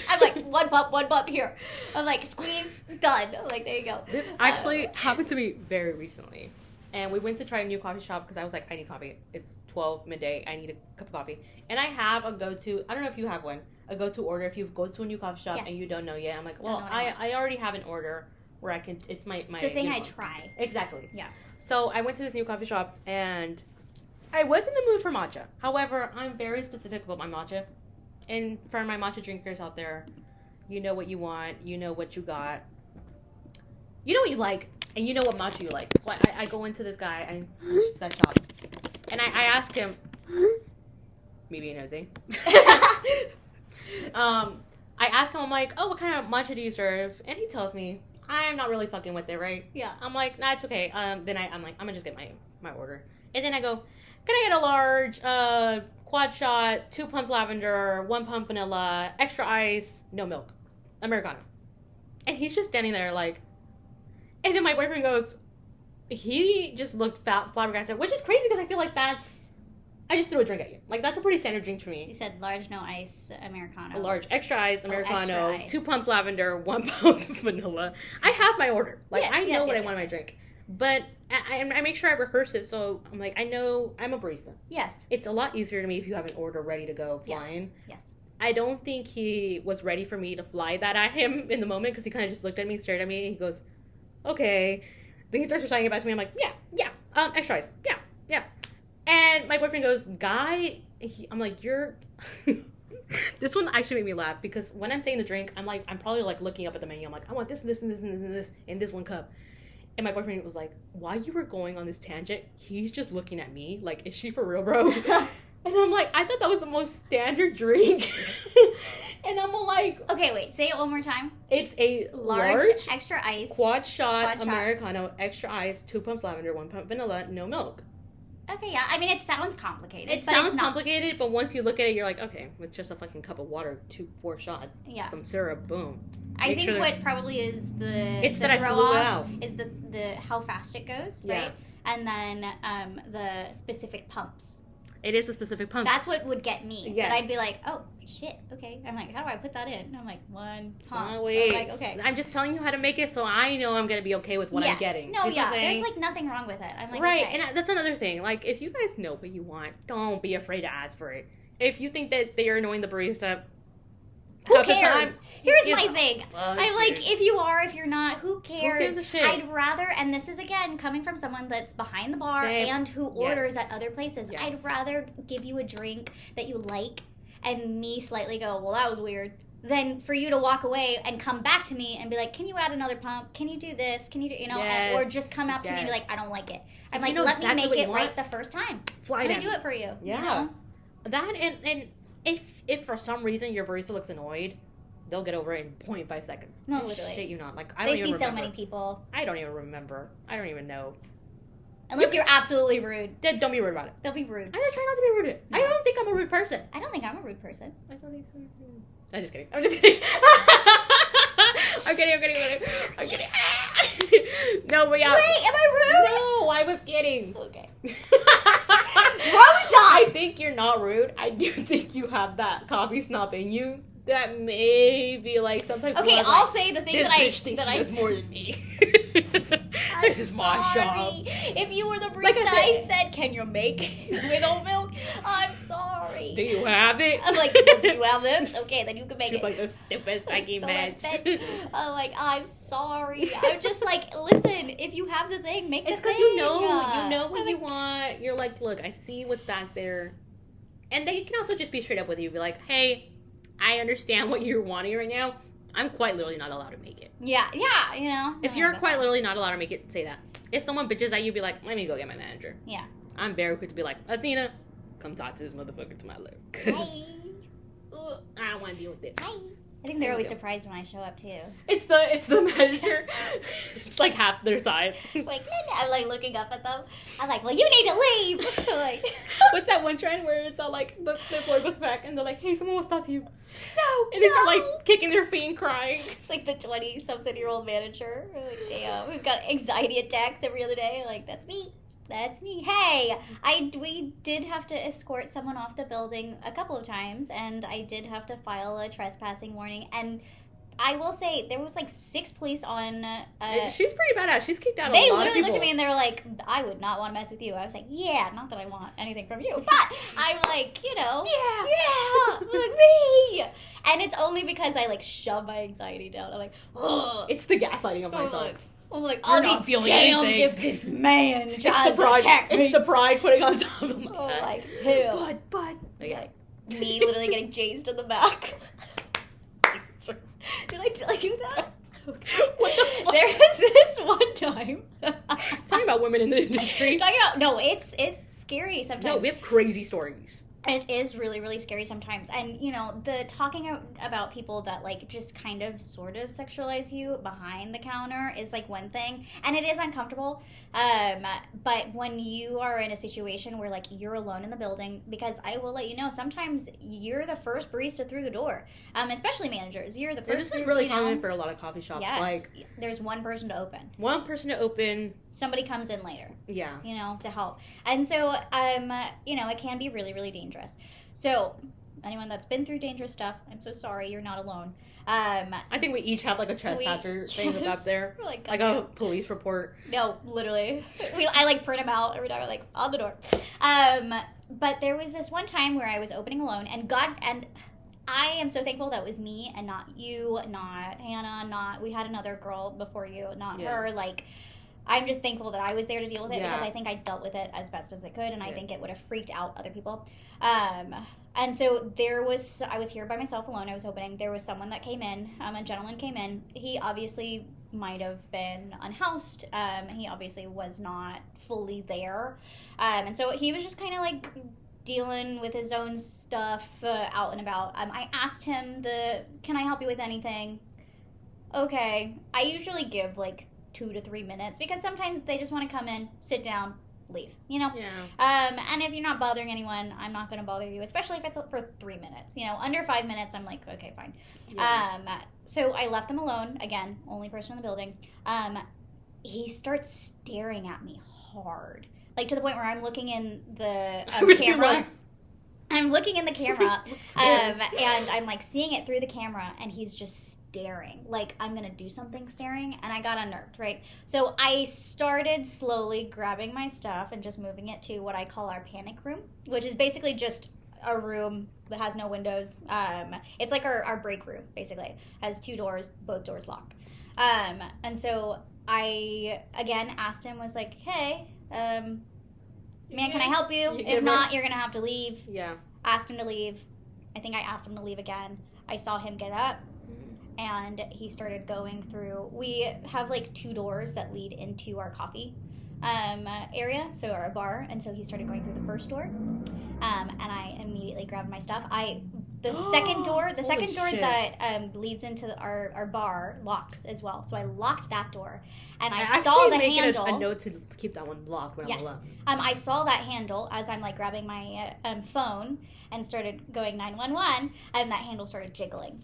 I'm like, one bump here. I'm like, squeeze, done. I'm like, there you go. This actually happened to me very recently. And we went to try a new coffee shop because I was like, I need coffee. It's 12 midday. I need a cup of coffee. And I have a go-to, I don't know if you have one, a go-to order if you go to a new coffee shop and you don't know yet. I'm like, well, I already have an order where I can, it's my it's the thing I try. Exactly. Yeah. So I went to this new coffee shop and I was in the mood for matcha. However, I'm very specific about my matcha. And for my matcha drinkers out there, you know what you want. You know what you got. You know what you like. And you know what matcha you like. So I go into this guy, this guy shop. And I ask him, me being nosy. I ask him, I'm like, oh, what kind of matcha do you serve? And he tells me, I'm not really fucking with it, right? Yeah. I'm like, nah, it's okay. Then I'm like, I'm gonna just get my order. And then I go, can I get a large quad shot, 2 pumps lavender, 1 pump vanilla, extra ice, no milk, Americano? And he's just standing there like, and then my boyfriend goes, he just looked flabbergasted, which is crazy because I feel like I just threw a drink at you. Like, that's a pretty standard drink for me. You said large, no ice, Americano. A large, extra ice, Americano, extra ice. 2 pumps lavender, 1 pump vanilla. I have my order. Like, I know what I want in my drink. But I make sure I rehearse it, so I'm like, I know I'm a barista. Yes. It's a lot easier to me if you have an order ready to go flying. Yes. I don't think he was ready for me to fly that at him in the moment because he kind of just looked at me, stared at me, and he goes, okay. Then he starts reciting it back to me. I'm like, yeah, extra ice, yeah. And my boyfriend goes, I'm like, you're... This one actually made me laugh because when I'm saying the drink, I'm probably like looking up at the menu. I'm like, I want this, and this, and this, and this, and this, in this 1 cup. And my boyfriend was like, while you were going on this tangent, he's just looking at me like, is she for real, bro? And I'm like, I thought that was the most standard drink. And I'm like... Okay, wait. Say it one more time. It's a large extra ice. Quad shot Americano, extra ice, 2 pumps lavender, 1 pump vanilla, no milk. Okay, yeah. I mean, it sounds complicated. It sounds complicated, but once you look at it, you're like, okay, with just a fucking cup of water, 4 shots, some syrup, boom. I think what probably is it's that I threw it out. Is the how fast it goes, right? And then the specific pumps. It is the specific pump. That's what would get me. Yes. But I'd be like, oh, shit, okay. I'm like, how do I put that in? And I'm like, 1 pump. Oh, wait. I'm like, okay. I'm just telling you how to make it so I know I'm going to be okay with what I'm getting. No, there's like nothing wrong with it. I'm like, right, okay. And that's another thing. Like, if you guys know what you want, don't be afraid to ask for it. If you think that they are annoying the barista... Who cares? Here's my thing. I'm like, if you're not, who cares? Who gives a shit? I'd rather, and this is again coming from someone that's behind the bar and who orders at other places. I'd rather give you a drink that you like and me slightly go, well, that was weird, than for you to walk away and come back to me and be like, can you add another pump? Can you do this? Can you do, or just come up to me and be like, I don't like it. I'm like, let me make it right the first time. Let me do it for you. Yeah. You know? That and if for some reason your barista looks annoyed, they'll get over it in 0.5 seconds. No, literally. Shit you not. Like, I don't even remember. They see so many people. I don't even remember. I don't even know. Unless you're absolutely rude. Don't be rude about it. Don't be rude. I try not to be rude. No. I don't think I'm a rude person. I don't think I'm a rude person. I don't think so. I'm just kidding. I'm kidding. No, but yeah. Wait, am I rude? No, I was kidding. Okay. Rosa! I think you're not rude. I do think you have that coffee snob in you. That may be like sometimes. Okay, I'll say the thing this that I bitch thinks that she I knows more than me. This is my shop. If you were the barista, I said, "Can you make with oat milk?" I'm sorry. Do you have it? I'm like, well, do you have this? Okay, then you can make She's it. She's like the stupid fucking bitch. I'm like, I'm sorry. I'm just like, listen, if you have the thing, make the thing. It's because you know what you want. You're like, look, I see what's back there, and they can also just be straight up with you. Be like, hey. I understand what you're wanting right now. I'm quite literally not allowed to make it. Yeah, you know. If you're quite literally not allowed to make it, say that. If someone bitches at you, be like, let me go get my manager. Yeah. I'm very quick to be like, Athena, come talk to this motherfucker to my left. Hi. I don't want to deal with it. Hi. I think they're always surprised when I show up too. It's the manager. It's like half their size. Like, I'm like looking up at them. I'm like, well, you need to leave. Like, what's that one trend where it's all like the floor goes back and they're like, hey, someone wants to talk to you. No. And they start like kicking their feet and crying. It's like the 20-something-year-old manager. We're like, damn, who's got anxiety attacks every other day? Like, that's me. That's me. Hey, we did have to escort someone off the building a couple of times, and I did have to file a trespassing warning. And I will say, there was like 6 police on. She's pretty badass. She's kicked out a lot of people. They literally looked at me and they were like, I would not want to mess with you. I was like, yeah, not that I want anything from you, but I'm like, yeah, like me. And it's only because I like shove my anxiety down. I'm like, ugh. It's the gaslighting of myself. I'm like, I'll be damned if this man tries to attack me. It's the pride putting on top of my head. Like, who? But. Okay. Like, me literally getting chased in the back. Did I tell you that? What the fuck? There was this one time. Talking about women in the industry. No, it's scary sometimes. No, we have crazy stories. It is really, really scary sometimes. And, the talking about people that, like, just kind of sort of sexualize you behind the counter is, like, one thing. And it is uncomfortable. But when you are in a situation where, like, you're alone in the building, because I will let you know, sometimes you're the first barista through the door. Especially managers. You're the first. This is really common for a lot of coffee shops. Yes. Like, there's one person to open. Somebody comes in later. Yeah. To help. And so, it can be really, really dangerous. So, anyone that's been through dangerous stuff, I'm so sorry, you're not alone. I think we each have like a trespasser thing up there. Like a police report. No, literally. I like print them out every time, like on the door. But there was this one time where I was opening alone, and I am so thankful that it was me and not you, not Hannah, we had another girl before you, not her. Like, I'm just thankful that I was there to deal with it because I think I dealt with it as best as I could, and I think it would have freaked out other people. And so I was here by myself alone. I was opening. There was someone that came in, a gentleman came in. He obviously might have been unhoused. He obviously was not fully there. And so he was just kind of like dealing with his own stuff out and about. I asked him can I help you with anything? Okay. I usually give like 2 to 3 minutes because sometimes they just want to come in, sit down, leave, Yeah. And if you're not bothering anyone, I'm not going to bother you, especially if it's for 3 minutes. Under 5 minutes, I'm like, okay, fine. Yeah. So I left them alone. Again, only person in the building. He starts staring at me hard, like to the point where I'm looking in the camera. I'm looking in the camera, and I'm like seeing it through the camera, and he's just staring, like I'm gonna do something staring, and I got unnerved, right? So I started slowly grabbing my stuff and just moving it to what I call our panic room, which is basically just a room that has no windows. It's like our break room, basically. Has 2 doors, both doors locked. And so I, again, asked him, was like, hey, man, can I help you? If not, you're going to have to leave. Yeah. Asked him to leave. I think I asked him to leave again. I saw him get up, and he started going through. We have like 2 doors that lead into our coffee area, so our bar, and so he started going through the first door, and I immediately grabbed my stuff. The second door that leads into our bar locks as well, so I locked that door, and I saw the handle. A note to keep that one locked when I'm alone. I saw that handle as I'm like grabbing my phone and started going 911, and that handle started jiggling.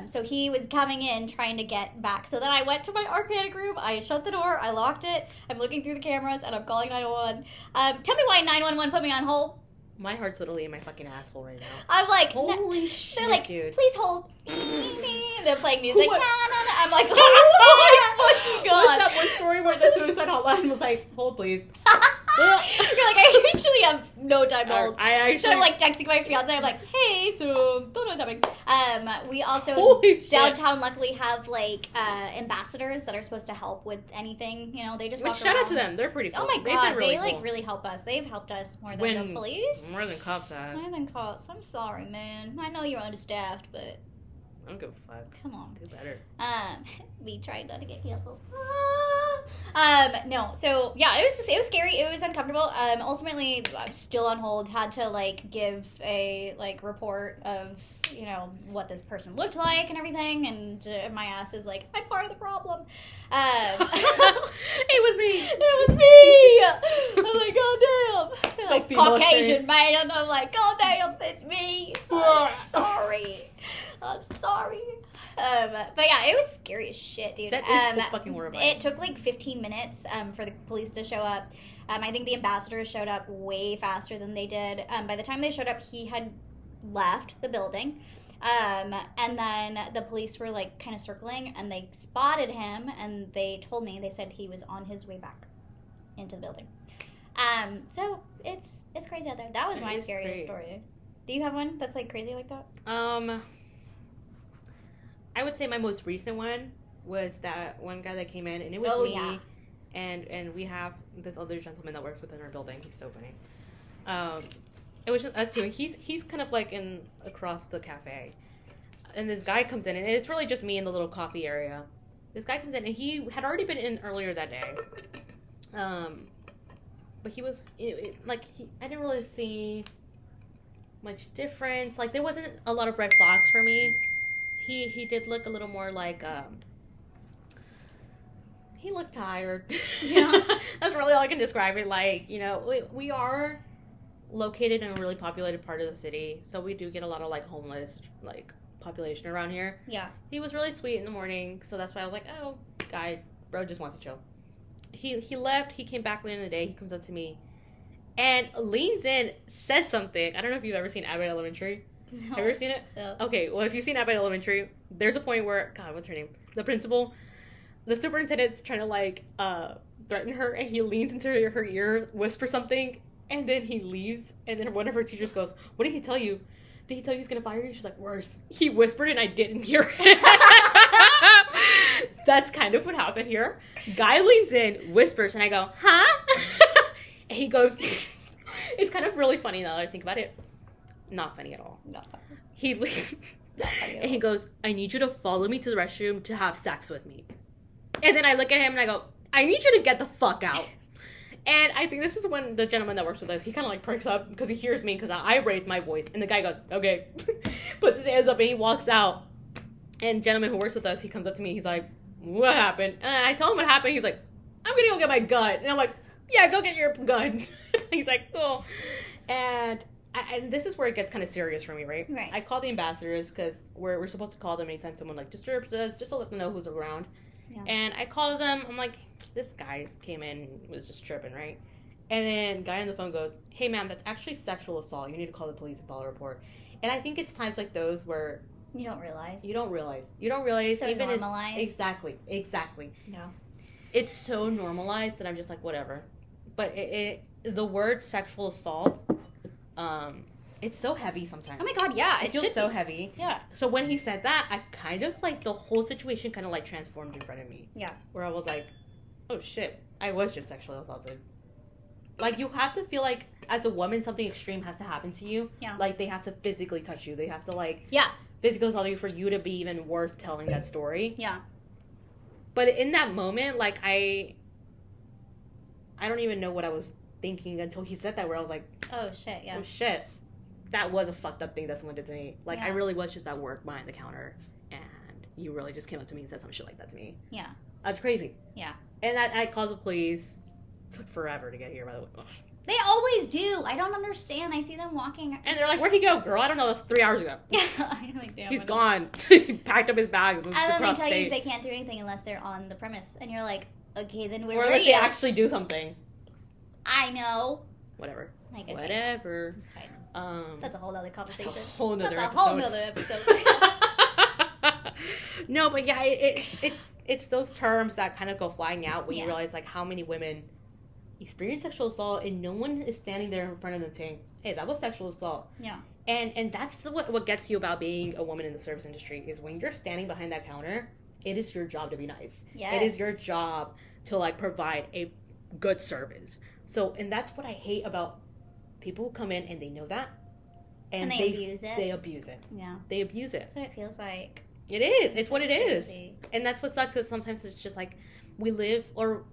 So he was coming in trying to get back. So then I went to our panic room. I shut the door. I locked it. I'm looking through the cameras, and I'm calling 911. Tell me why 911 put me on hold. My heart's literally in my fucking asshole right now. I'm like, holy shit, they're like, dude. Please hold. They're playing music. I'm like, oh my fucking god. What's that one story where the suicide hotline was like, hold please. You're like, I usually have no time to hold. So I'm like texting my fiance. I'm like, hey, so don't know what's happening. We also downtown luckily have like ambassadors that are supposed to help with anything. They just walk shout around. out to them. They're pretty cool. Oh my god, they like really help us. They've helped us more than the police. More than cops have. More than cops. I'm sorry, man. I know you're understaffed, but I don't give a fuck. Come on. Do better. We tried not to get canceled. No, so yeah, it was scary. It was uncomfortable. Ultimately, I'm still on hold. Had to like give a like report of what this person looked like and everything. And my ass is like, I'm part of the problem. It was me. It was me. I'm like, oh damn. Like Caucasian man, and I'm like, oh damn, it's me. I'm sorry. I'm sorry. But yeah, it was scary as shit, dude. That is fucking horrifying. It took like 15 minutes for the police to show up. I think the ambassador showed up way faster than they did. By the time they showed up, he had left the building. And then the police were like kind of circling, and they spotted him, and they told me, they said he was on his way back into the building. So it's crazy out there. That was my scariest story. Do you have one that's like crazy like that? I would say my most recent one was that one guy that came in, and it was me. Yeah. And we have this other gentleman that works within our building. He's so funny. It was just us two. He's kind of like in across the cafe, and this guy comes in, and it's really just me in the little coffee area. This guy comes in, and he had already been in earlier that day. But he was I didn't really see much difference. Like there wasn't a lot of red flags for me. He did look a little more like he looked tired. Yeah. That's really all I can describe it. Like, we are located in a really populated part of the city, so we do get a lot of like homeless like population around here. Yeah. He was really sweet in the morning, so that's why I was like, oh, bro just wants to chill. He left, he came back later in the day, he comes up to me and leans in, says something. I don't know if you've ever seen Abbott Elementary. No. Have you ever seen it? No. Okay, well, if you've seen Abbott Elementary, there's a point where, God, what's her name? The principal, the superintendent's trying to, like, threaten her, and he leans into her ear, whispers something, and then he leaves, and then one of her teachers goes, what did he tell you? Did he tell you he's gonna fire you? She's like, worse. He whispered and I didn't hear it. That's kind of what happened here. Guy leans in, whispers, and I go, huh? And he goes, it's kind of really funny now that I think about it. Not funny at all. Not funny. He leaves, not funny at all. And he goes, I need you to follow me to the restroom to have sex with me. And then I look at him and I go, I need you to get the fuck out. And I think this is when the gentleman that works with us, he kind of like perks up because he hears me because I raise my voice. And the guy goes, okay. Puts his hands up and he walks out. And the gentleman who works with us, he comes up to me. He's like, what happened? And I tell him what happened. He's like, I'm going to go get my gun. And I'm like, yeah, go get your gun. He's like, cool. And this is where it gets kind of serious for me, right? Right. I call the ambassadors because we're supposed to call them anytime someone like disturbs us, just to let them know who's around. Yeah. And I call them. I'm like, this guy came in and was just tripping, right? And then guy on the phone goes, hey, ma'am, that's actually sexual assault. You need to call the police and file a report. And I think it's times like those where you don't realize. So even normalized. Exactly. No. It's so normalized that I'm just like, whatever. But the word sexual assault, it's so heavy sometimes. Oh my God, yeah. It feels so heavy. Yeah. So when he said that, I kind of like the whole situation kind of like transformed in front of me. Yeah. Where I was like, oh shit, I was just sexually assaulted. Like you have to feel like as a woman something extreme has to happen to you. Yeah. Like they have to physically touch you. They have to like physically assault you for you to be even worth telling that story. Yeah. But in that moment, like I don't even know what I was thinking until he said that, where I was like, oh shit, yeah. Oh shit. That was a fucked up thing that someone did to me. Like, I really was just at work behind the counter, and you really just came up to me and said some shit like that to me. Yeah. That's crazy. Yeah. And I called the police. It took forever to get here, by the way. Ugh. They always do. I don't understand. I see them walking. And they're like, where'd he go, girl? I don't know. That's 3 hours ago. Yeah. I'm like, damn. He's gone. He packed up his bags and moved across state. And then they tell you they can't do anything unless they're on the premise. And you're like, okay, then where are you? Or unless they actually do something. I know. Whatever. Like, okay. Whatever. It's fine. That's a whole other conversation. That's a whole nother episode. No, but yeah, it's those terms that kind of go flying out when you realize like how many women experience sexual assault and no one is standing there in front of them saying, hey, that was sexual assault. Yeah. And that's what gets you about being a woman in the service industry is when you're standing behind that counter, it is your job to be nice. Yes. It is your job to like provide a good service. So, and that's what I hate about people who come in and they know that. And they abuse it. They abuse it. Yeah. They abuse it. That's what it feels like. It is. It's what it is. And that's what sucks is sometimes it's just like we live, or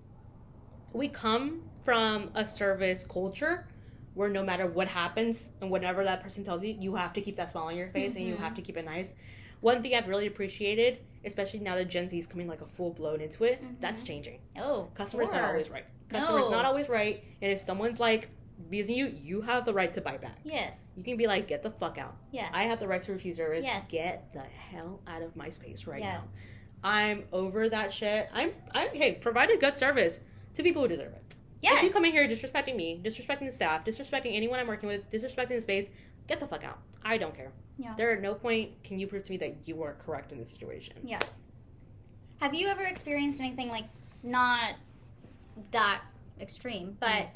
we come from a service culture where no matter what happens and whatever that person tells you, you have to keep that smile on your face and you have to keep it nice. One thing I've really appreciated, especially now that Gen Z is coming like a full blown into it, that's changing. Oh, customers not always right. Customers not always right, and if someone's like abusing you, you have the right to bite back. Yes. You can be like, get the fuck out. Yes. I have the right to refuse service. Yes. Get the hell out of my space right now. Yes. I'm over that shit. Hey, provide a good service to people who deserve it. Yes. If you come in here disrespecting me, disrespecting the staff, disrespecting anyone I'm working with, disrespecting the space, get the fuck out. I don't care. Yeah. There at no point can you prove to me that you are correct in this situation. Yeah. Have you ever experienced anything like, not that extreme, but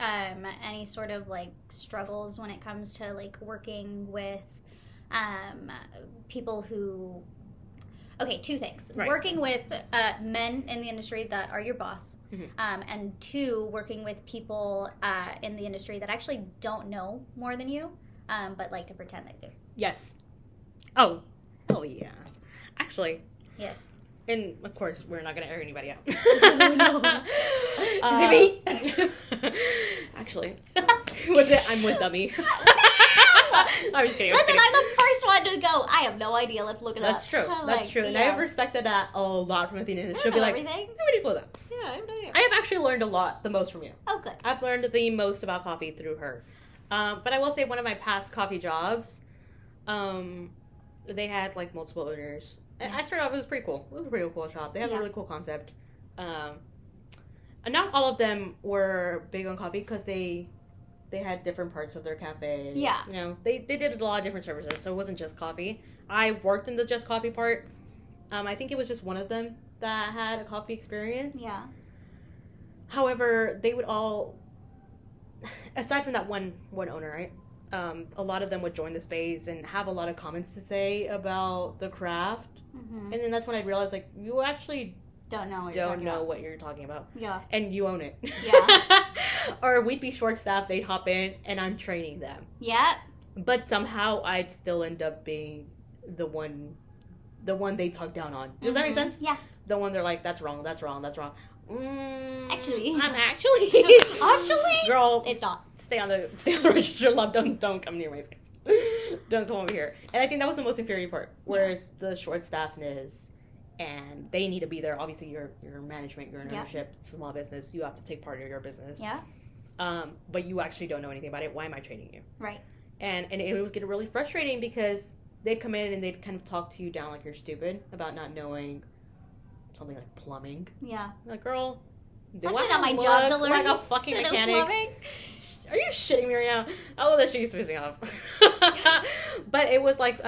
any sort of like struggles when it comes to like working with people who... Okay, two things. Right. Working with men in the industry that are your boss, and two, working with people in the industry that actually don't know more than you, but like to pretend they do. Yes. Oh yeah. Actually. Yes. And of course, we're not going to air anybody out. Is it me? Actually. Was it? I'm with dummy. I'm just kidding. Listen, I'm the first one to go, I have no idea. Let's look it up. That's true. I'm That's like, true. And yeah. I've respected that a lot from Athena. I She'll be know like, everything. how many cool that? Yeah, I have no idea. I have actually learned a lot, the most from you. Oh, good. I've learned the most about coffee through her. But I will say one of my past coffee jobs, they had like multiple owners. And I started off, it was pretty cool. It was a pretty cool shop. They have a really cool concept. And not all of them were big on coffee because they had different parts of their cafe. Yeah. You know, they did a lot of different services, so it wasn't just coffee. I worked in the just coffee part. I think it was just one of them that had a coffee experience. Yeah. However, they would all, aside from that one owner, right? A lot of them would join the space and have a lot of comments to say about the craft. Mm-hmm. And then that's when I realized, like, you actually don't know what you're talking about. Yeah. And you own it. Yeah. Or we'd be short-staffed, they'd hop in, and I'm training them. Yeah. But somehow I'd still end up being the one they talk down on. Does that make sense? Yeah. The one they're like, that's wrong. Actually. I'm actually. Actually? Girl, It's not. Stay on the register, love. Don't come near my space. Don't come over here. And I think that was the most infuriating part. Whereas the short staffness, and they need to be there. Obviously, you're management, you're in ownership, small business. You have to take part of your business. Yeah. But you actually don't know anything about it. Why am I training you? Right. And it was getting really frustrating because they'd come in and they'd kind of talk to you down like you're stupid about not knowing something like plumbing. Yeah. Like, girl, it's actually not my job to learn like a fucking mechanic. Are you shitting me right now? Oh, that shit used to piss me off. But it was like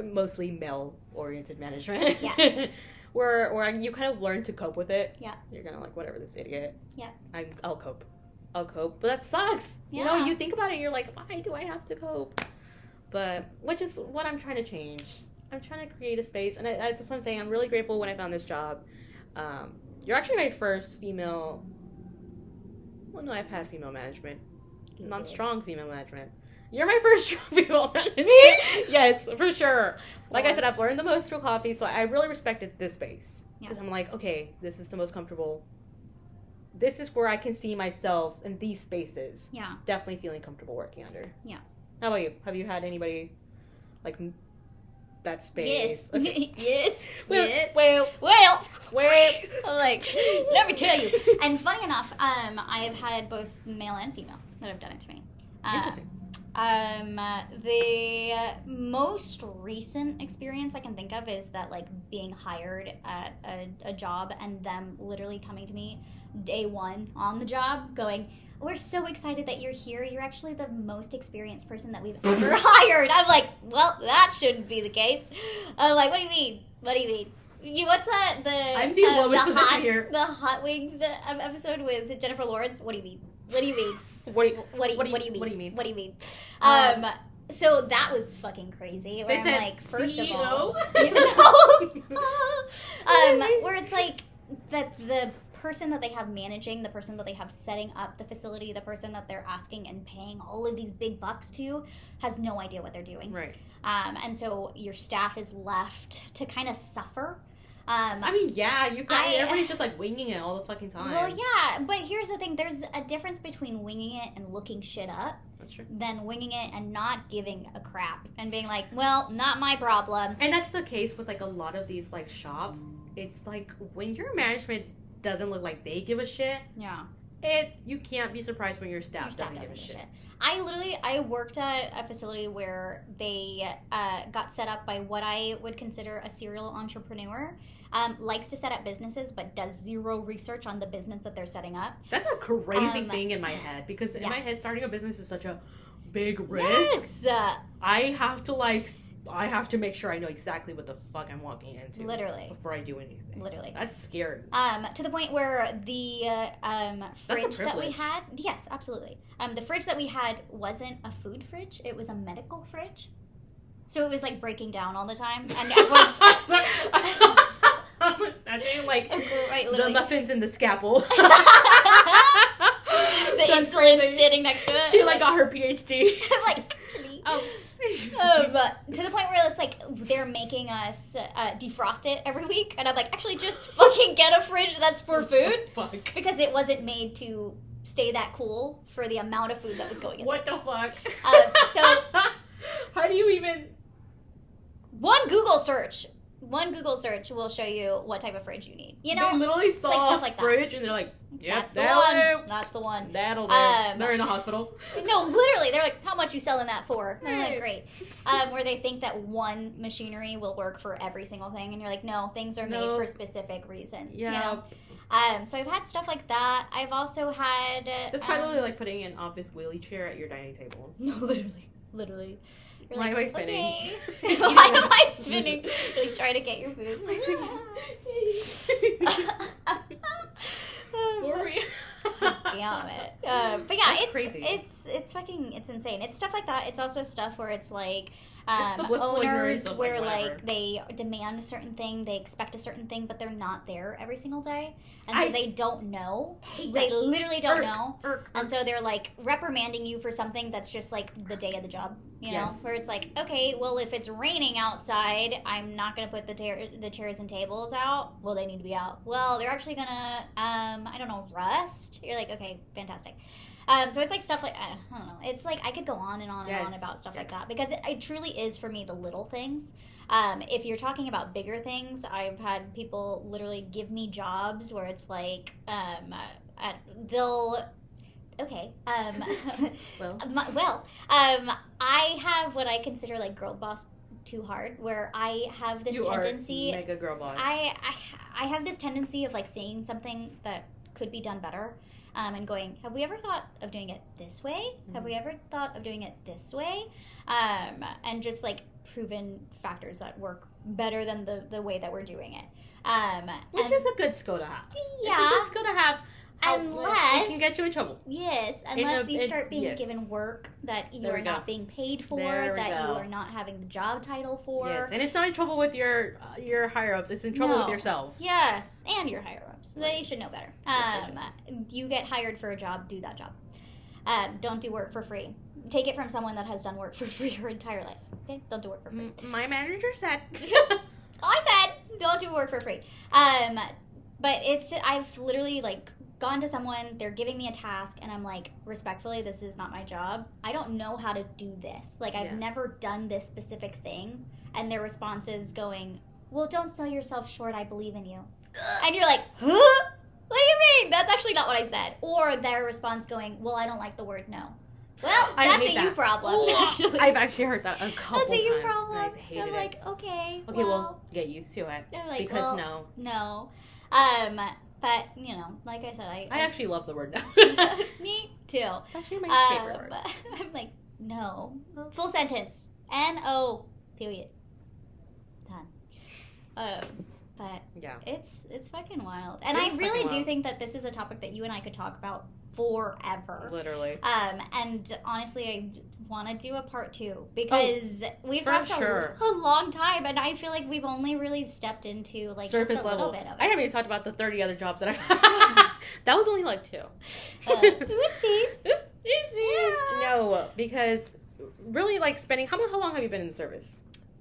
mostly male-oriented management. Yeah. where you kind of learn to cope with it. Yeah. You're kind of like, whatever this idiot. Yeah. I'll cope. But that sucks. Yeah. You know, you think about it, you're like, why do I have to cope? But, which is what I'm trying to change. I'm trying to create a space, and that's what I'm saying. I'm really grateful when I found this job. You're actually my first female... Well, no, I've had female management. Non-strong female management. You're my first strong female management. Yes, for sure. Like I said, I've learned the most through coffee, so I really respected this space. Because I'm like, okay, this is the most comfortable. This is where I can see myself in these spaces. Yeah. Definitely feeling comfortable working under. Yeah. How about you? Have you had anybody, like, that space? Yes. Okay. Yes. Well, I'm like, let me tell you. And funny enough, I have had both male and female that have done it to me. Interesting. The most recent experience I can think of is that, like, being hired at a job and them literally coming to me day one on the job going, we're so excited that you're here. You're actually the most experienced person that we've ever hired. I'm like, well, that shouldn't be the case. I'm like, what do you mean? What's that? I'm the lowest position here. The Hot Wings episode with Jennifer Lawrence. What do you mean? What do you mean? What do you mean? So that was fucking crazy. Where They I'm said, like, first CEO? of all, where it's like that the person that they have managing, the person that they have setting up the facility, the person that they're asking and paying all of these big bucks to has no idea what they're doing. Right. And so your staff is left to kind of suffer I mean, yeah, everybody's just like winging it all the fucking time. Well, yeah, but here's the thing: there's a difference between winging it and looking shit up. That's true. Than winging it and not giving a crap and being like, well, not my problem. And that's the case with like a lot of these like shops. It's like when your management doesn't look like they give a shit. Yeah. You can't be surprised when your staff doesn't give a shit. I worked at a facility where they got set up by what I would consider a serial entrepreneur. Likes to set up businesses but does zero research on the business that they're setting up. That's a crazy thing in my head because in my head starting a business is such a big risk. Yes. I have to make sure I know exactly what the fuck I'm walking into. Literally. Before I do anything. Literally. That's scary. To the point where the fridge that we had, yes, absolutely. The fridge that we had wasn't a food fridge, it was a medical fridge. So it was like breaking down all the time and everyone's I mean, like right, the muffins and the scalpel. The insulin sitting next to it. She like got her PhD. Like actually. But to the point where it's like they're making us defrost it every week, and I'm like, actually, just fucking get a fridge that's for food, because it wasn't made to stay that cool for the amount of food that was going in. What the fuck? So how do you even? One Google search will show you what type of fridge you need. You know, they literally saw like stuff like fridge that. And they're like, yep, that's the one. That's the one. That'll do. They're in the hospital. No, literally, they're like, how much you selling that for? And I'm like, great. Where they think that one machinery will work for every single thing, and you're like, no, things are made for specific reasons. Yeah. You know? So I've had stuff like that. I've also had. That's probably like putting an office wheelie chair at your dining table. No, literally. You're Why like, am I spinning? Okay. Why am I spinning? You're like trying to get your food. Damn it. But yeah, That's it's crazy. It's insane. It's stuff like that. It's also stuff where it's like It's the owners of, where whatever. like they demand a certain thing, they expect a certain thing, but they're not there every single day, and so they don't know. They literally don't know, and so they're like reprimanding you for something that's just like the day of the job, you know, where it's like, okay, well, if it's raining outside, I'm not gonna put the chairs and tables out. Well, they need to be out. Well, they're actually gonna I don't know, rust. You're like, okay, fantastic. So it's like stuff like, I don't know. It's like I could go on and on and on about stuff like that, because it truly is for me the little things. If you're talking about bigger things, I've had people literally give me jobs where it's like they'll. Okay. I have what I consider like girl boss too hard, where I have this tendency. Mega girl boss. I have this tendency of like saying something that could be done better. And going, have we ever thought of doing it this way? Mm-hmm. Have we ever thought of doing it this way? And just like proven factors that work better than the way that we're doing it. Which is a good skill to have. Yeah. It's a good skill to have. Unless it can get you in trouble. Yes, unless you start being given work that you are not being paid for, that you are not having the job title for. Yes, and it's not in trouble with your higher ups. It's in trouble with yourself. Yes, and your higher ups. Right. They should know better. Yes, you get hired for a job, do that job. Don't do work for free. Take it from someone that has done work for free her entire life. Okay, don't do work for free. My manager said. I said don't do work for free. But it's just, I've literally like gone to someone, they're giving me a task, and I'm like, respectfully, this is not my job. I don't know how to do this. Like, I've never done this specific thing. And their response is going, well, don't sell yourself short, I believe in you. And you're like, huh? What do you mean? That's actually not what I said. Or their response going, well, I don't like the word no. Well, that's a you problem, actually. I've actually heard that a couple times. That's a you problem. I've hated I'm like, okay, well, get used to it. I'm like, because no. But, you know, like I said, I actually love the word no. Me too. It's actually my favorite word. But I'm like, no. Full sentence. N-O, period. Done. But yeah, it's fucking wild. And I really do think that this is a topic that you and I could talk about forever. Literally. And honestly, I want to do a part 2 because we've talked a long time, and I feel like we've only really stepped into like surface just a level. little bit of it. I haven't even talked about the 30 other jobs that I've had. That was only like 2. Oopsies. No, because really like spending, how long have you been in the service?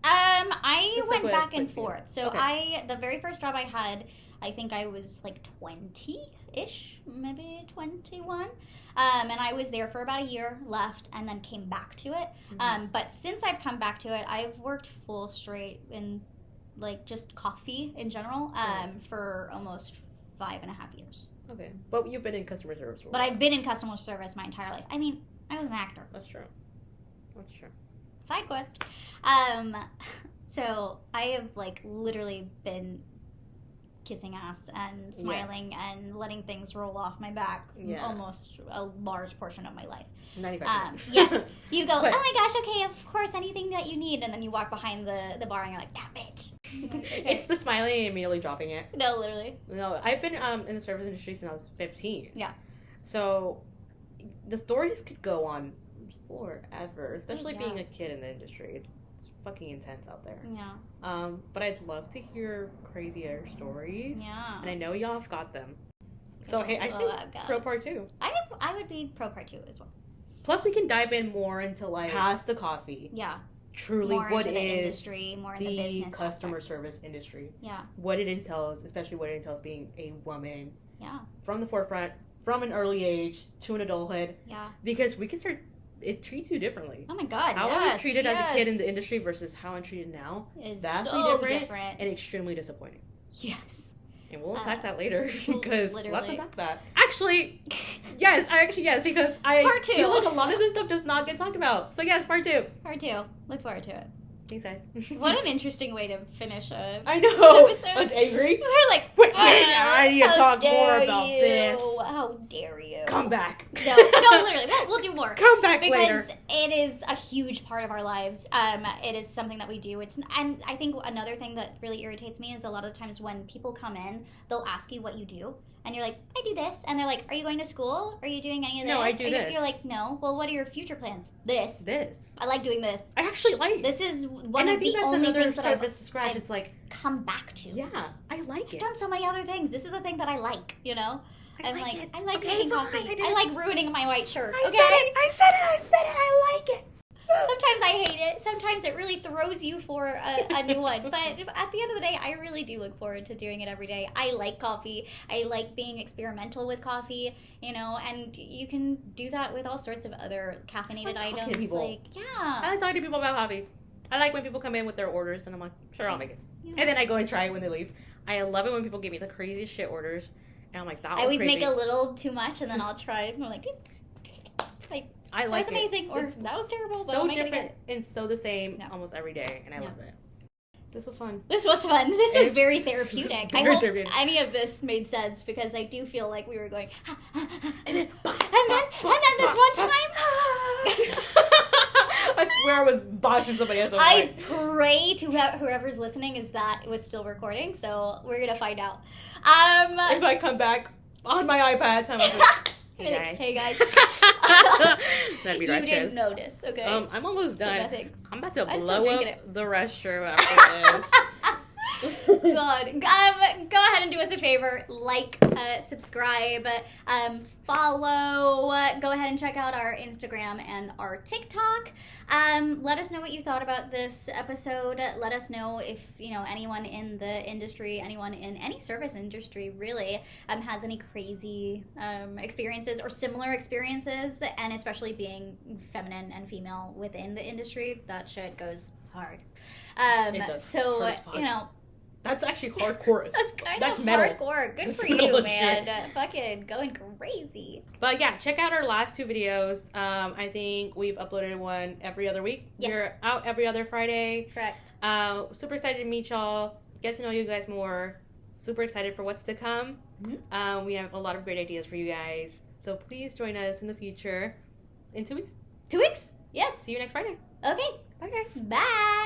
I Just went like a back and quick view. forth. So Okay. the very first job I had, I think I was like 20-ish, maybe 21. And I was there for about a year, left, and then came back to it. But since I've come back to it, I've worked full straight in like just coffee in general for almost 5.5 years. Okay. But you've been in customer service for a But while. I've been in customer service my entire life. I mean, I was an actor. That's true. That's true. Side quest. So I have like literally been kissing ass and smiling and letting things roll off my back almost a large portion of my life. 95. Yes. You go, But- oh my gosh, okay, of course, anything that you need. And then you walk behind the bar and you're like, that bitch. It's the smiling and immediately dropping it. No, literally. No, I've been in the service industry since I was 15. Yeah. So the stories could go on forever, especially yeah. being a kid in the industry. It's fucking intense out there. Yeah. But I'd love to hear crazier stories. Yeah. And I know y'all have got them. So hey, I think pro part 2. I would be pro part 2 as well. Plus, we can dive in more into like past the coffee. Yeah. Truly, More what into the is industry, more in the business customer aspect. service industry? Yeah. What it entails, especially what it entails being a woman. Yeah. From the forefront, from an early age to an adulthood. Yeah. Because we can start. It treats you differently. Oh my God. How I was treated as a kid in the industry versus how I'm treated now is vastly so different and extremely disappointing. Yes. And we'll unpack that later because let's literally. unpack that. Actually, yes, because I Part 2. feel like a lot of this stuff does not get talked about. So yes, part 2. Part 2. Look forward to it. Thanks, guys. What an interesting way to finish a I know. episode. That's angry. We're like, Wait, I need to how talk more dare about you? this. How dare you? Come back. No, literally. We'll do more. Come back Because later. it is a huge part of our lives. It is something that we do. And I think another thing that really irritates me is a lot of times when people come in, they'll ask you what you do. And you're like, I do this. And they're like, are you going to school? Are you doing any of this? No, I do this. You're like, no. Well, what are your future plans? This. This. I like doing this. I actually like. This is one and of I think the that's only another things that surface to scratch. I've It's like, come back to. yeah, I like I've it. done so many other things. This is the thing that I like, you know? I like it. I like Okay, making fine, coffee. I did I it. like ruining my white shirt. I Okay? said it. I like it. Sometimes I hate it. Sometimes it really throws you for a new one. But at the end of the day, I really do look forward to doing it every day. I like coffee. I like being experimental with coffee, you know, and you can do that with all sorts of other caffeinated I like talking to items. people. Like, I yeah. like talking to people about coffee. I like when people come in with their orders and I'm like, sure, I'll make it. Yeah. And then I go and try it when they leave. I love it when people give me the craziest shit orders. And I'm like, that was I always crazy. make a little too much and then I'll try it and I'm like I that like was amazing, it. or It's that was terrible, but so I'll make it different again. and so the same No. almost every day, and I Yeah. love it. This was fun. This was fun. This was very therapeutic. I very hope therapeutic. any of this made sense because I do feel like we were going, And then, and then this one time, I swear I was bossing somebody else. I pray to whoever's listening is that it was still recording, so we're gonna find out. If I come back on my iPad, time I was like, Hey guys. That'd be You ratchet. didn't notice, okay? I'm almost So done. nothing. I'm about to I'm blow still up drinking the restroom after this. God. Go ahead and do us a favor. Like, subscribe, follow. Go ahead and check out our Instagram and our TikTok. Let us know what you thought about this episode. Let us know if, you know, anyone in the industry, anyone in any service industry really, has any crazy experiences or similar experiences, and especially being feminine and female within the industry. That shit goes hard. It does. So, Hard as fuck. you know, That's actually hardcore. that's kind That's of metal. hardcore. Good That's for metal you, as man. shit. Fucking going crazy. But yeah, check out our last 2 videos. I think we've uploaded one every other week. Yes. We're out every other Friday. Correct. Super excited to meet y'all. Get to know you guys more. Super excited for what's to come. Mhm. We have a lot of great ideas for you guys. So please join us in the future in 2 weeks. 2 weeks? Yes. See you next Friday. Okay. Bye, guys. Bye.